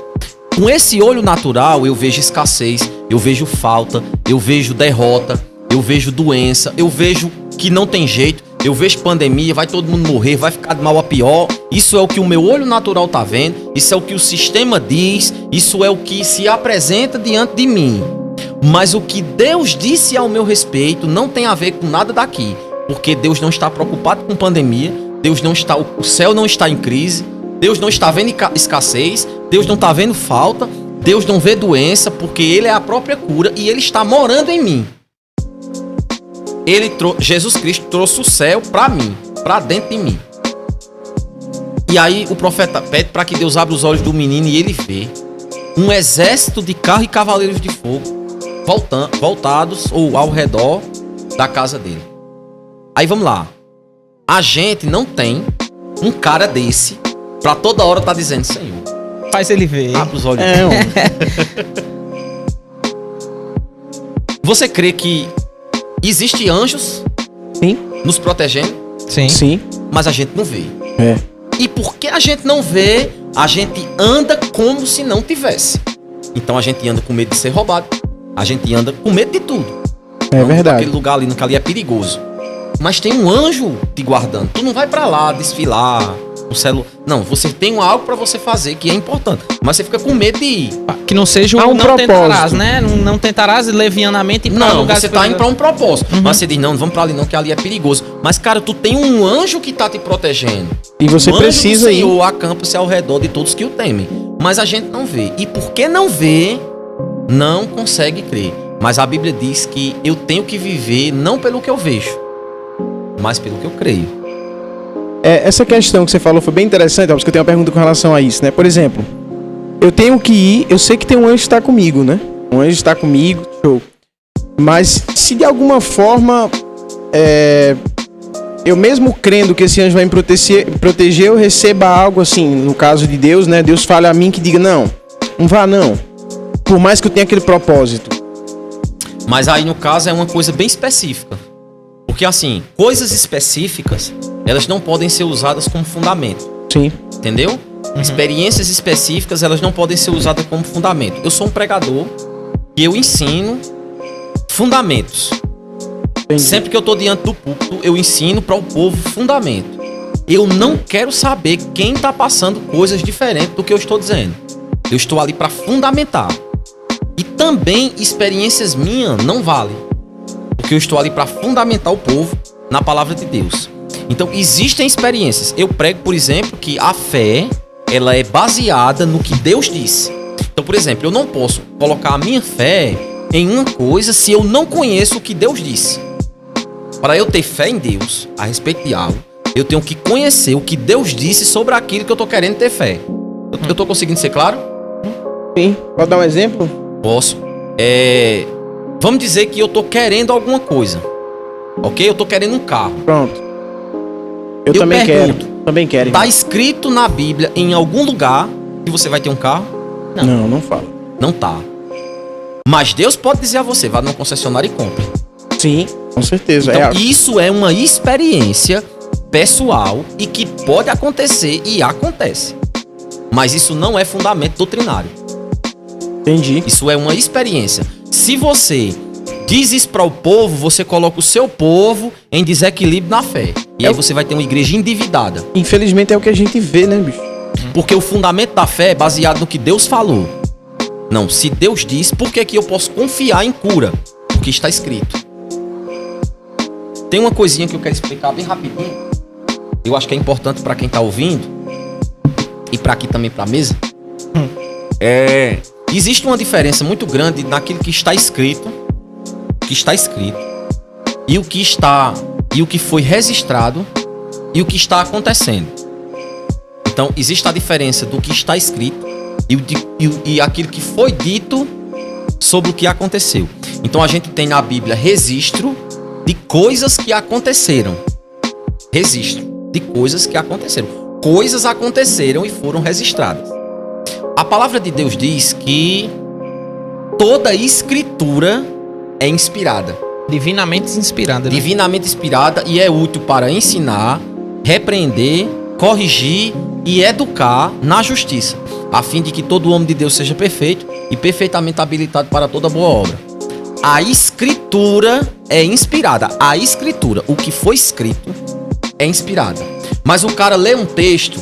Com esse olho natural eu vejo escassez, eu vejo falta, eu vejo derrota, eu vejo doença, eu vejo que não tem jeito, eu vejo pandemia, vai todo mundo morrer, vai ficar de mal a pior. Isso é o que o meu olho natural tá vendo, isso é o que o sistema diz, isso é o que se apresenta diante de mim. Mas o que Deus disse ao meu respeito não tem a ver com nada daqui, porque Deus não está preocupado com pandemia. Deus não está, o céu não está em crise, Deus não está vendo escassez, Deus não está vendo falta, Deus não vê doença, porque Ele é a própria cura e Ele está morando em mim. Jesus Cristo trouxe o céu para mim, para dentro de mim. E aí o profeta pede para que Deus abra os olhos do menino e ele vê um exército de carros e cavaleiros de fogo voltados ou ao redor da casa dele. Aí vamos lá. A gente não tem um cara desse pra toda hora tá dizendo: Senhor, faz ele ver. abre os olhos. Você crê que existe anjos Sim. nos protegendo? Sim. Sim. Mas a gente não vê. É. E porque a gente não vê, a gente anda como se não tivesse. Então a gente anda com medo de ser roubado. A gente anda com medo de tudo. É verdade. Aquele lugar ali, que ali é perigoso. Mas tem um anjo te guardando. Tu não vai pra lá desfilar no celular. Não, você tem algo pra você fazer que é importante. Mas você fica com medo de ir. Que não seja o Há um não propósito. tentarás, né? Não tentarás levianamente ir pra Não, lugares você tá indo pra um propósito. Uhum. Mas você diz, não vamos pra ali não, que ali é perigoso. Mas, cara, tu tem um anjo que tá te protegendo. E você O anjo precisa do ir. Senhor acampa-se ao redor de todos que o temem. Mas a gente não vê. E porque não vê, não consegue crer. Mas a Bíblia diz que eu tenho que viver não pelo que eu vejo, mas pelo que eu creio. Essa questão que você falou foi bem interessante, porque eu tenho uma pergunta com relação a isso, né? Por exemplo, eu tenho que ir, eu sei que tem um anjo que está comigo, né? Um anjo está comigo, show. Mas se de alguma forma eu mesmo crendo que esse anjo vai me proteger, eu receba algo assim, no caso de Deus, né? Deus fala a mim que diga, não vá não. Por mais que eu tenha aquele propósito. Mas aí, no caso, é uma coisa bem específica. Porque, assim, coisas específicas, elas não podem ser usadas como fundamento. Sim. Entendeu? Uhum. Experiências específicas, elas não podem ser usadas como fundamento. Eu sou um pregador e eu ensino fundamentos. Entendi. Sempre que eu tô diante do púlpito, eu ensino para o povo fundamento. Eu não quero saber quem tá passando coisas diferentes do que eu estou dizendo. Eu estou ali para fundamentar. E também experiências minhas não valem. Porque eu estou ali para fundamentar o povo na palavra de Deus. Então, existem experiências. Eu prego, por exemplo, que a fé, ela é baseada no que Deus disse. Então, por exemplo, eu não posso colocar a minha fé em uma coisa se eu não conheço o que Deus disse. Para eu ter fé em Deus, a respeito de algo, eu tenho que conhecer o que Deus disse sobre aquilo que eu estou querendo ter fé. Eu estou conseguindo ser claro? Sim. Pode dar um exemplo? Posso. Vamos dizer que eu tô querendo alguma coisa. Ok? Eu tô querendo um carro. Pronto. Eu também pergunto, quero. Também quero. Tá escrito na Bíblia, em algum lugar, que você vai ter um carro? Não fala. Não tá. Mas Deus pode dizer a você, vá numa concessionária e compre. Sim, com certeza. Então, isso é uma experiência pessoal e que pode acontecer e acontece. Mas isso não é fundamento doutrinário. Entendi. Isso é uma experiência. Se você diz isso para o povo, você coloca o seu povo em desequilíbrio na fé. E aí você vai ter uma igreja endividada. Infelizmente é o que a gente vê, né, bicho? Porque o fundamento da fé é baseado no que Deus falou. Não, se Deus diz, por que eu posso confiar em cura? Porque está escrito. Tem uma coisinha que eu quero explicar bem rapidinho. Eu acho que é importante para quem está ouvindo. E para aqui também para a mesa. Existe uma diferença muito grande naquilo que está escrito. E o que foi registrado. E o que está acontecendo. Então, existe a diferença do que está escrito e aquilo que foi dito sobre o que aconteceu. Então, a gente tem na Bíblia registro de coisas que aconteceram. Registro de coisas que aconteceram. Coisas aconteceram e foram registradas. A palavra de Deus diz que toda escritura é inspirada. Divinamente inspirada. Né? Divinamente inspirada e é útil para ensinar, repreender, corrigir e educar na justiça, a fim de que todo homem de Deus seja perfeito e perfeitamente habilitado para toda boa obra. A escritura é inspirada. A escritura, o que foi escrito, é inspirada. Mas o cara lê um texto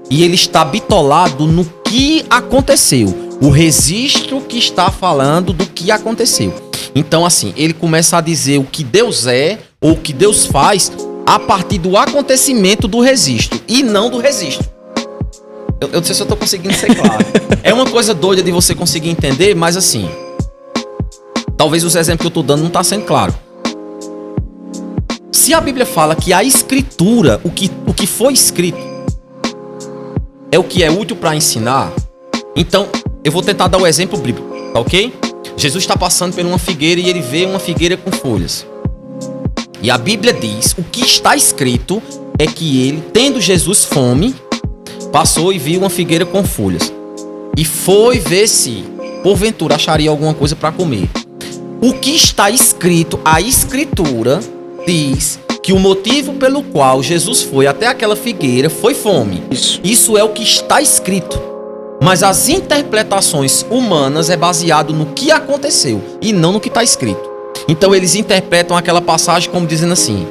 e ele está bitolado no que aconteceu. O registro que está falando do que aconteceu. Então, assim, ele começa a dizer o que Deus é ou o que Deus faz a partir do acontecimento do registro e não do registro. Eu não sei se eu estou conseguindo ser claro. É uma coisa doida de você conseguir entender, mas assim, talvez os exemplos que eu estou dando não estão sendo claro. Se a Bíblia fala que a escritura, o que foi escrito, é o que é útil para ensinar, então eu vou tentar dar o exemplo bíblico, tá ok? Jesus está passando por uma figueira e ele vê uma figueira com folhas. E a Bíblia diz, o que está escrito é que ele, tendo Jesus fome, passou e viu uma figueira com folhas. E foi ver se, porventura, acharia alguma coisa para comer. O que está escrito, a escritura diz que o motivo pelo qual Jesus foi até aquela figueira foi fome. Isso é o que está escrito. Mas as interpretações humanas é baseado no que aconteceu e não no que está escrito. Então eles interpretam aquela passagem como dizendo assim: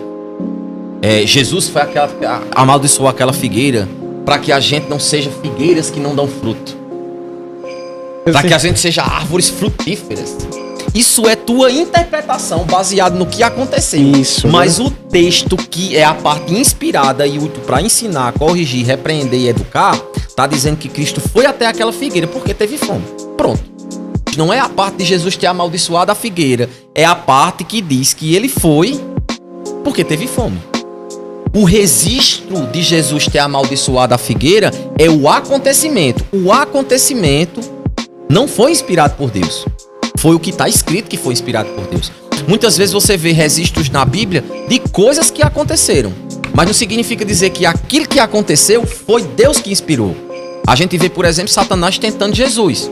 Jesus foi amaldiçoou aquela figueira para que a gente não seja figueiras que não dão fruto, para que a gente seja árvores frutíferas. Isso é tua interpretação baseada no que aconteceu. Isso, mas o texto, que é a parte inspirada e útil para ensinar, corrigir, repreender e educar, tá dizendo que Cristo foi até aquela figueira porque teve fome. Pronto. Não é a parte de Jesus ter amaldiçoado a figueira, é a parte que diz que ele foi porque teve fome. O registro de Jesus ter amaldiçoado a figueira é o acontecimento. O acontecimento não foi inspirado por Deus. Foi o que está escrito que foi inspirado por Deus. Muitas vezes você vê registros na Bíblia de coisas que aconteceram, mas não significa dizer que aquilo que aconteceu foi Deus que inspirou. A gente vê, por exemplo, Satanás tentando Jesus.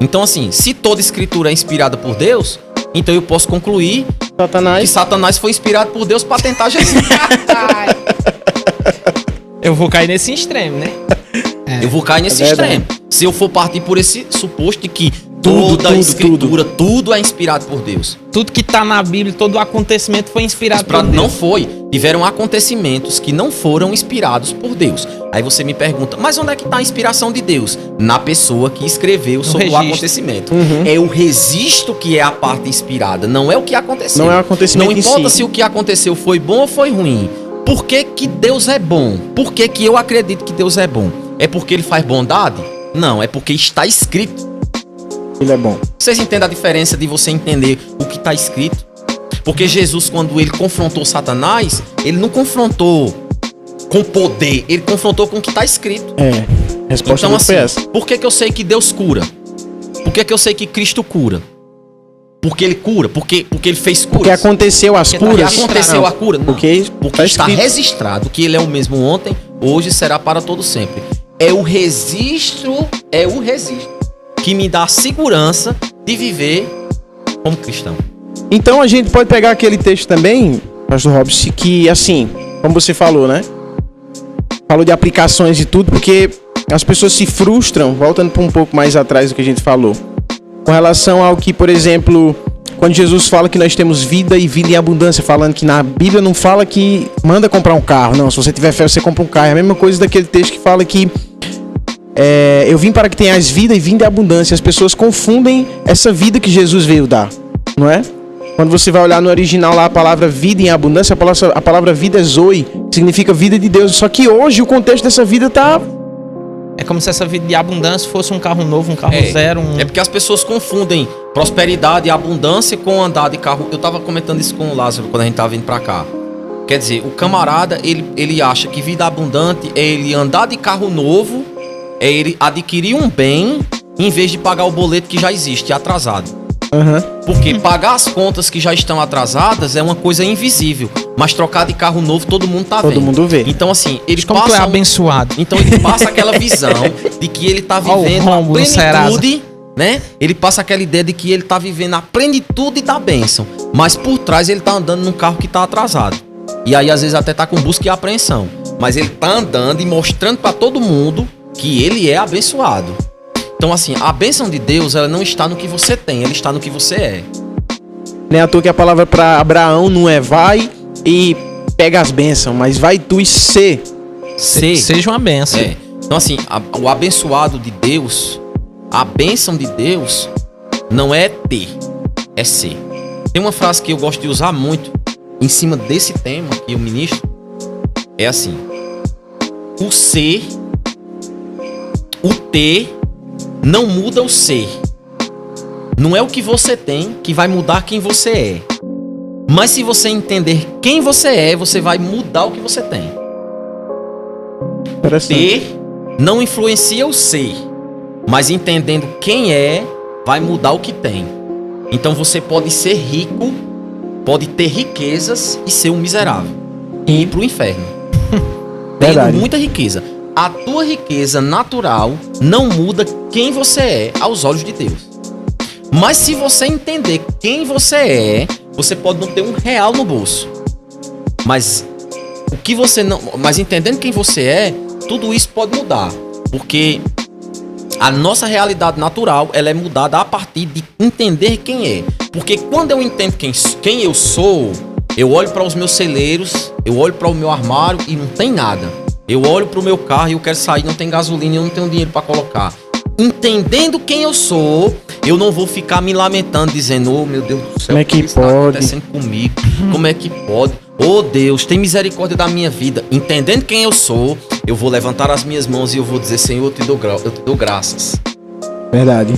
Então, assim, se toda escritura é inspirada por Deus, então eu posso concluir que Satanás foi inspirado por Deus para tentar Jesus. Eu vou cair nesse extremo, né? Eu vou cair nesse extremo. Se eu for partir por esse suposto de que toda a escritura, tudo é inspirado por Deus. Tudo que tá na Bíblia, todo o acontecimento foi inspirado por Deus. Não foi. Tiveram acontecimentos que não foram inspirados por Deus. Aí você me pergunta, mas onde é que tá a inspiração de Deus? Na pessoa que escreveu sobre o acontecimento. É o registro que é a parte inspirada, não é o que aconteceu. Não é o acontecimento Não importa em si. se o que aconteceu foi bom ou foi ruim. Por que que Deus é bom? Por que que eu acredito que Deus é bom? É porque ele faz bondade? Não, é porque está escrito. Ele é bom. Vocês entendem a diferença de você entender o que está escrito? Porque Jesus, quando ele confrontou Satanás, ele não confrontou com poder, ele confrontou com o que está escrito. A resposta então, foi essa. Por que que eu sei que Deus cura? Por que que eu sei que Cristo cura? Porque ele cura? Porque ele fez curas? Porque aconteceu as curas? Porque aconteceu a cura? Não. Porque está registrado que ele é o mesmo ontem, hoje e será para todo sempre. É o registro que me dá a segurança de viver como cristão. Então a gente pode pegar aquele texto também, pastor Robson, que assim, como você falou, né? Falou de aplicações e tudo, porque as pessoas se frustram, voltando para um pouco mais atrás do que a gente falou, com relação ao que, por exemplo, quando Jesus fala que nós temos vida e vida em abundância, falando que na Bíblia não fala que manda comprar um carro, não, se você tiver fé você compra um carro, é a mesma coisa daquele texto que fala que eu vim para que tenhas vida e vida em abundância. As pessoas confundem essa vida que Jesus veio dar, não é? Quando você vai olhar no original lá a palavra vida em abundância, a palavra vida é zoe, que significa vida de Deus. Só que hoje o contexto dessa vida tá... É como se essa vida de abundância fosse um carro novo, um carro zero. É porque as pessoas confundem prosperidade e abundância com andar de carro. Eu tava comentando isso com o Lázaro quando a gente tava vindo pra cá. Quer dizer, o camarada, ele acha que vida abundante é ele andar de carro novo, é ele adquirir um bem, em vez de pagar o boleto que já existe, atrasado. Porque pagar as contas que já estão atrasadas é uma coisa invisível, mas trocar de carro novo todo mundo tá vendo. Todo mundo vê. Então assim, ele como passa tu é abençoado. Então ele passa aquela visão de que ele tá vivendo a plenitude, né? Ele passa aquela ideia de que ele tá vivendo a plenitude da bênção, mas por trás ele tá andando num carro que tá atrasado. E aí às vezes até tá com busca e apreensão, mas ele tá andando e mostrando para todo mundo que ele é abençoado. Então assim, a bênção de Deus, ela não está no que você tem, ela está no que você é. Nem à toa que a palavra para Abraão não é vai e pega as bênçãos, mas vai tu e seja uma bênção. Então assim, o abençoado de Deus, a bênção de Deus não é ter, é ser. Tem uma frase que eu gosto de usar muito em cima desse tema que eu ministro, é assim: o ser, o ter não muda o ser. Não é o que você tem que vai mudar quem você é. Mas se você entender quem você é, você vai mudar o que você tem. Ter não influencia o ser, mas entendendo quem é, vai mudar o que tem. Então você pode ser rico, pode ter riquezas e ser um miserável e ir pro inferno. Tendo muita riqueza. A tua riqueza natural não muda quem você é aos olhos de Deus. Mas se você entender quem você é, você pode não ter R$1 no bolso, Mas o que você não... Mas entendendo quem você é, tudo isso pode mudar. Porque a nossa realidade natural, ela é mudada a partir de entender quem é. Porque quando eu entendo quem eu sou, eu olho para os meus celeiros, eu olho para o meu armário e não tem nada. Eu olho para o meu carro e eu quero sair, não tem gasolina, eu não tenho dinheiro para colocar. Entendendo quem eu sou, eu não vou ficar me lamentando, dizendo, oh meu Deus do céu, como é que está pode? acontecendo comigo? Como é que pode? Oh Deus, tem misericórdia da minha vida. Entendendo quem eu sou, eu vou levantar as minhas mãos e eu vou dizer, Senhor, eu te dou graças. Verdade.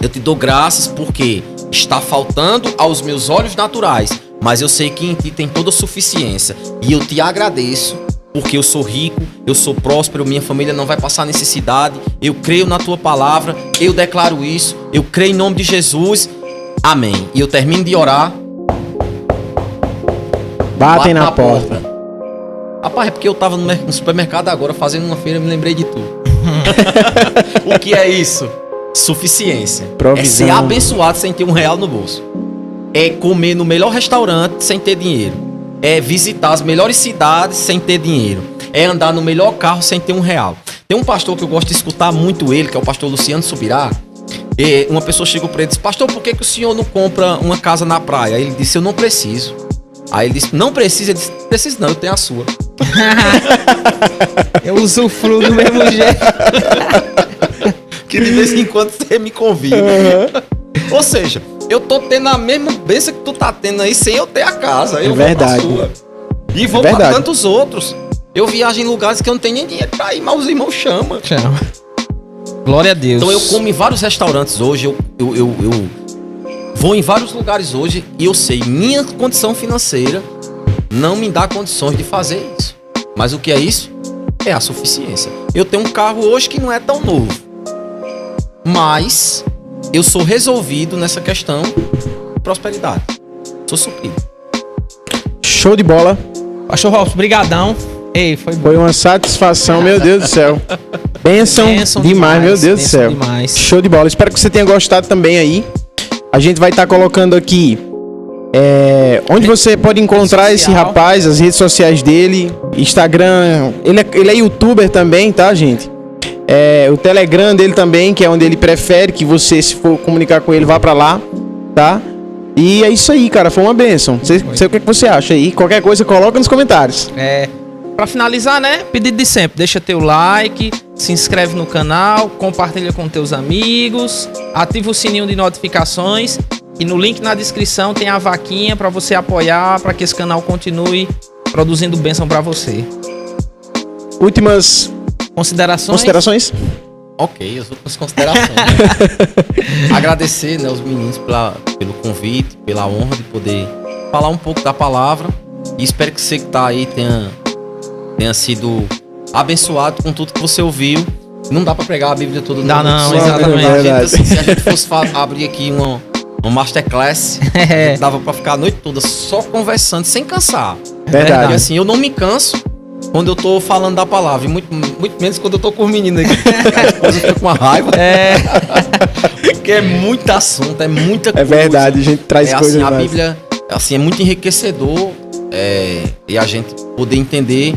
Eu te dou graças porque está faltando aos meus olhos naturais, mas eu sei que em ti tem toda a suficiência. E eu te agradeço porque eu sou rico, eu sou próspero, minha família não vai passar necessidade. Eu creio na tua palavra, eu declaro isso, eu creio em nome de Jesus. Amém. E eu termino de orar. Batem na porta. Rapaz, é porque eu tava no supermercado agora fazendo uma feira, me lembrei de tudo. O que é isso? Suficiência. Provisão. É ser abençoado sem ter R$1 no bolso. É comer no melhor restaurante sem ter dinheiro. É visitar as melhores cidades sem ter dinheiro. É andar no melhor carro sem ter R$1. Tem um pastor que eu gosto de escutar muito ele, que é o pastor Luciano Subirá. E uma pessoa chegou para ele e disse, pastor, por que o senhor não compra uma casa na praia? Aí ele disse, eu não preciso. Aí ele disse, não precisa? Ele disse, preciso não, eu tenho a sua. Eu usufruo do mesmo jeito. Que de vez em quando você me convida. Ou seja, eu tô tendo a mesma bênção que tu tá tendo aí sem eu ter a casa. Eu verdade. vou pra sua. E vou pra tantos outros. Eu viajo em lugares que eu não tenho nem dinheiro pra ir, mas os irmãos chamam. Chama. Glória a Deus. Então eu como em vários restaurantes hoje, eu vou em vários lugares hoje e eu sei, minha condição financeira não me dá condições de fazer isso. Mas o que é isso? É a suficiência. Eu tenho um carro hoje que não é tão novo, mas eu sou resolvido nessa questão de prosperidade. Sou suprido. Show de bola. Pastor Robson, brigadão. Ei, foi bom. Foi uma satisfação, meu Deus do céu. Bênção demais, meu Deus do céu. Demais. Show de bola. Espero que você tenha gostado também aí. A gente vai estar colocando aqui onde você pode encontrar esse rapaz, as redes sociais dele, Instagram. Ele é youtuber também, tá, gente? O Telegram dele também, que é onde ele prefere que você, se for comunicar com ele, vá pra lá, tá? E é isso aí, cara. Foi uma bênção. Sei o que você acha aí. Qualquer coisa, coloca nos comentários. Pra finalizar, né? Pedido de sempre. Deixa teu like, se inscreve no canal, compartilha com teus amigos, ativa o sininho de notificações e no link na descrição tem a vaquinha pra você apoiar, pra que esse canal continue produzindo bênção pra você. Últimas considerações? Ok, as últimas considerações. Agradecer, né, os meninos pelo convite, pela honra de poder falar um pouco da palavra. E espero que você que tá aí tenha sido abençoado com tudo que você ouviu. Não dá pra pregar a Bíblia toda. Não, exatamente. Assim, se a gente fosse abrir aqui uma masterclass, dava pra ficar a noite toda só conversando, sem cansar. Verdade. E assim, eu não me canso quando eu tô falando da palavra, e muito menos quando eu tô com os meninos aqui. A esposa fica com uma raiva. Porque é muito assunto, é muita coisa. É verdade, a gente traz coisas assim, a mais. Bíblia assim, é muito enriquecedor e a gente poder entender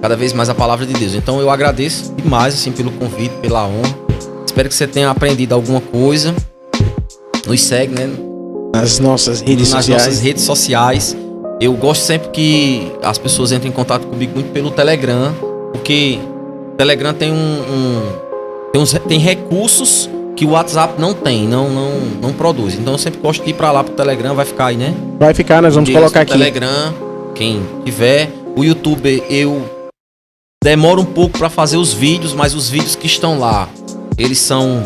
cada vez mais a palavra de Deus. Então eu agradeço demais assim, pelo convite, pela honra. Espero que você tenha aprendido alguma coisa. Nos segue, né? Nas nossas redes sociais. Eu gosto sempre que as pessoas entrem em contato comigo muito pelo Telegram, porque o Telegram tem recursos que o WhatsApp não tem, não produz. Então eu sempre gosto de ir pra lá pro Telegram, vai ficar aí, né? Vai ficar, nós vamos colocar aqui. Telegram, quem tiver. O YouTube eu demoro um pouco pra fazer os vídeos, mas os vídeos que estão lá, eles são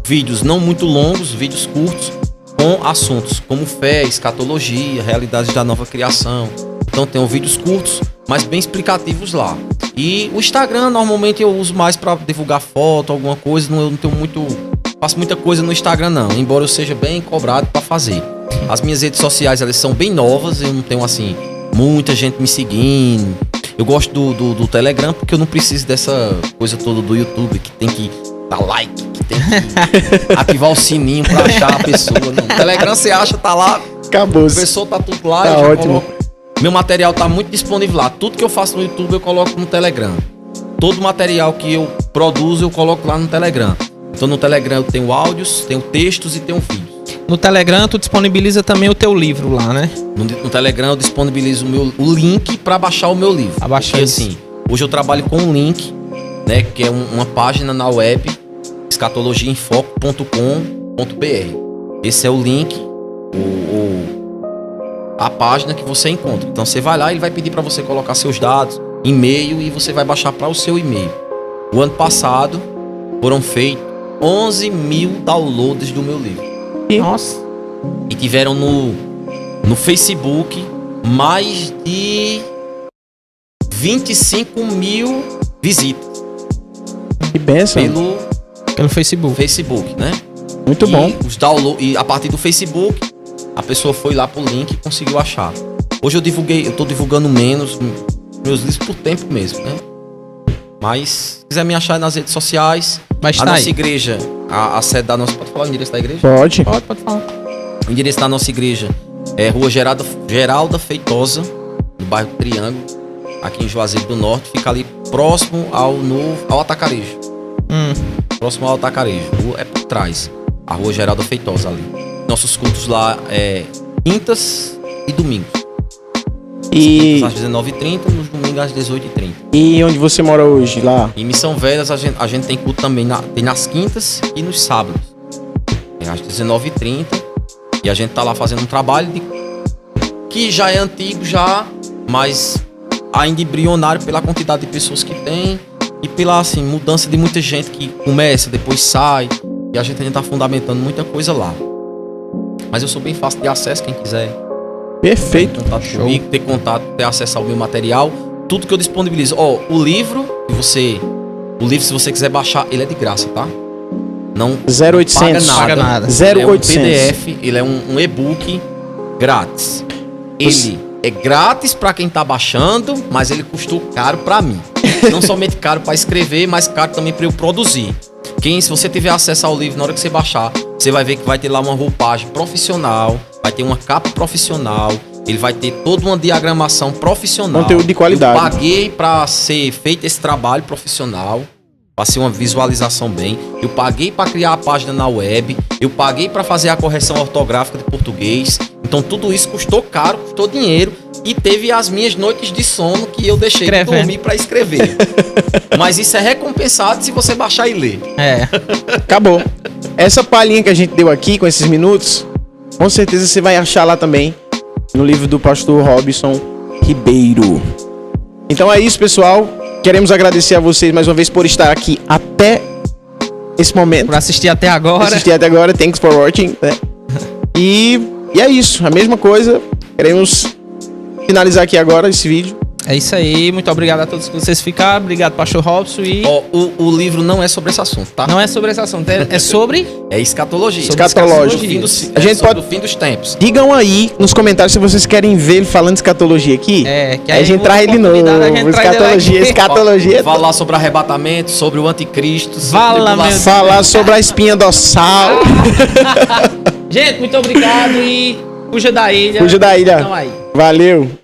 vídeos não muito longos, vídeos curtos, com assuntos como fé, escatologia, realidades da nova criação. Então tem vídeos curtos, mas bem explicativos lá. E o Instagram normalmente eu uso mais para divulgar foto, alguma coisa. Eu não tenho faço muita coisa no Instagram não, embora eu seja bem cobrado para fazer. As minhas redes sociais elas são bem novas, eu não tenho assim muita gente me seguindo. Eu gosto do Telegram porque eu não preciso dessa coisa toda do YouTube que tem que dar like, que tem que ativar o sininho pra achar a pessoa. Não. O Telegram você acha, tá lá. Acabou. A pessoa tá tudo lá. Tá ótimo. Meu material tá muito disponível lá. Tudo que eu faço no YouTube eu coloco no Telegram. Todo material que eu produzo eu coloco lá no Telegram. Então no Telegram eu tenho áudios, tenho textos e tenho vídeos. No Telegram tu disponibiliza também o teu livro lá, né? No Telegram eu disponibilizo o link para baixar o meu livro. Abaixar porque, isso. assim, hoje eu trabalho com um link, né, que é uma página na web, escatologiaemfoque.com.br. Esse é o link, a página que você encontra. Então você vai lá e ele vai pedir para você colocar seus dados, e-mail, e você vai baixar para o seu e-mail. O ano passado foram feitos 11 mil downloads do meu livro. Nossa. E tiveram no Facebook mais de 25 mil visitas Que benção. Pelo Facebook. Facebook, né? Muito bom. E a partir do Facebook, a pessoa foi lá pro link e conseguiu achar. Hoje eu tô divulgando menos meus livros por tempo mesmo, né? Mas, se quiser me achar nas redes sociais, Mas a tá nossa aí. igreja, a sede da nossa... Pode falar o endereço da igreja? Pode. Pode falar. O endereço da nossa igreja é Rua Geralda Feitosa, no bairro Triângulo, aqui em Juazeiro do Norte. Fica ali próximo ao Atacarejo. Próximo ao Atacarejo. É por trás. A Rua Geralda Feitosa ali. Nossos cultos lá é quintas e domingos. E, Às 19h30, nos domingos às 18h30. e onde você mora hoje? Lá? Em Missão Velhas a gente tem culto também tem nas quintas e nos sábados. É às 19h30. E a gente tá lá fazendo um trabalho que já é antigo já, mas ainda embrionário pela quantidade de pessoas que tem e pela assim, mudança de muita gente que começa, depois sai. E a gente ainda tá fundamentando muita coisa lá. Mas eu sou bem fácil de acesso, quem quiser Perfeito. ter contato comigo, ter contato, ter acesso ao meu material, tudo que eu disponibilizo. O livro, se você quiser baixar, ele é de graça, tá? Não 0800. paga nada. 0800. Ele é um PDF, ele é um e-book grátis. Ele é grátis para quem tá baixando, mas ele custou caro para mim. Não somente caro para escrever, mas caro também para eu produzir. Se você tiver acesso ao livro, na hora que você baixar, você vai ver que vai ter lá uma roupagem profissional, vai ter uma capa profissional, ele vai ter toda uma diagramação profissional. Conteúdo de qualidade. Eu paguei para ser feito esse trabalho profissional, para ser uma visualização bem. Eu paguei para criar a página na web, eu paguei para fazer a correção ortográfica de português. Então tudo isso custou caro, custou dinheiro. E teve as minhas noites de sono que eu deixei de dormir para escrever. Mas isso é recompensado se você baixar e ler. É. Acabou. Essa palhinha que a gente deu aqui com esses minutos, com certeza você vai achar lá também no livro do pastor Robson Ribeiro. Então é isso, pessoal. Queremos agradecer a vocês mais uma vez por estar aqui até esse momento. Por assistir até agora. Thanks for watching, né? E é isso, a mesma coisa. Queremos finalizar aqui agora esse vídeo. É isso aí, muito obrigado a todos que vocês ficaram. Obrigado, pastor Robson. E o livro não é sobre esse assunto, tá? não é sobre esse assunto, é sobre... É escatologia. Escatológico. A gente pode... do fim dos tempos. Digam aí nos comentários se vocês querem ver ele falando de escatologia aqui. Que aí a gente traz ele novo. Escatologia. Falar sobre arrebatamento, sobre o anticristo. Falar sobre a espinha dorsal. Gente, muito obrigado e fuja da ilha. Fuja da ilha. Então aí. Valeu.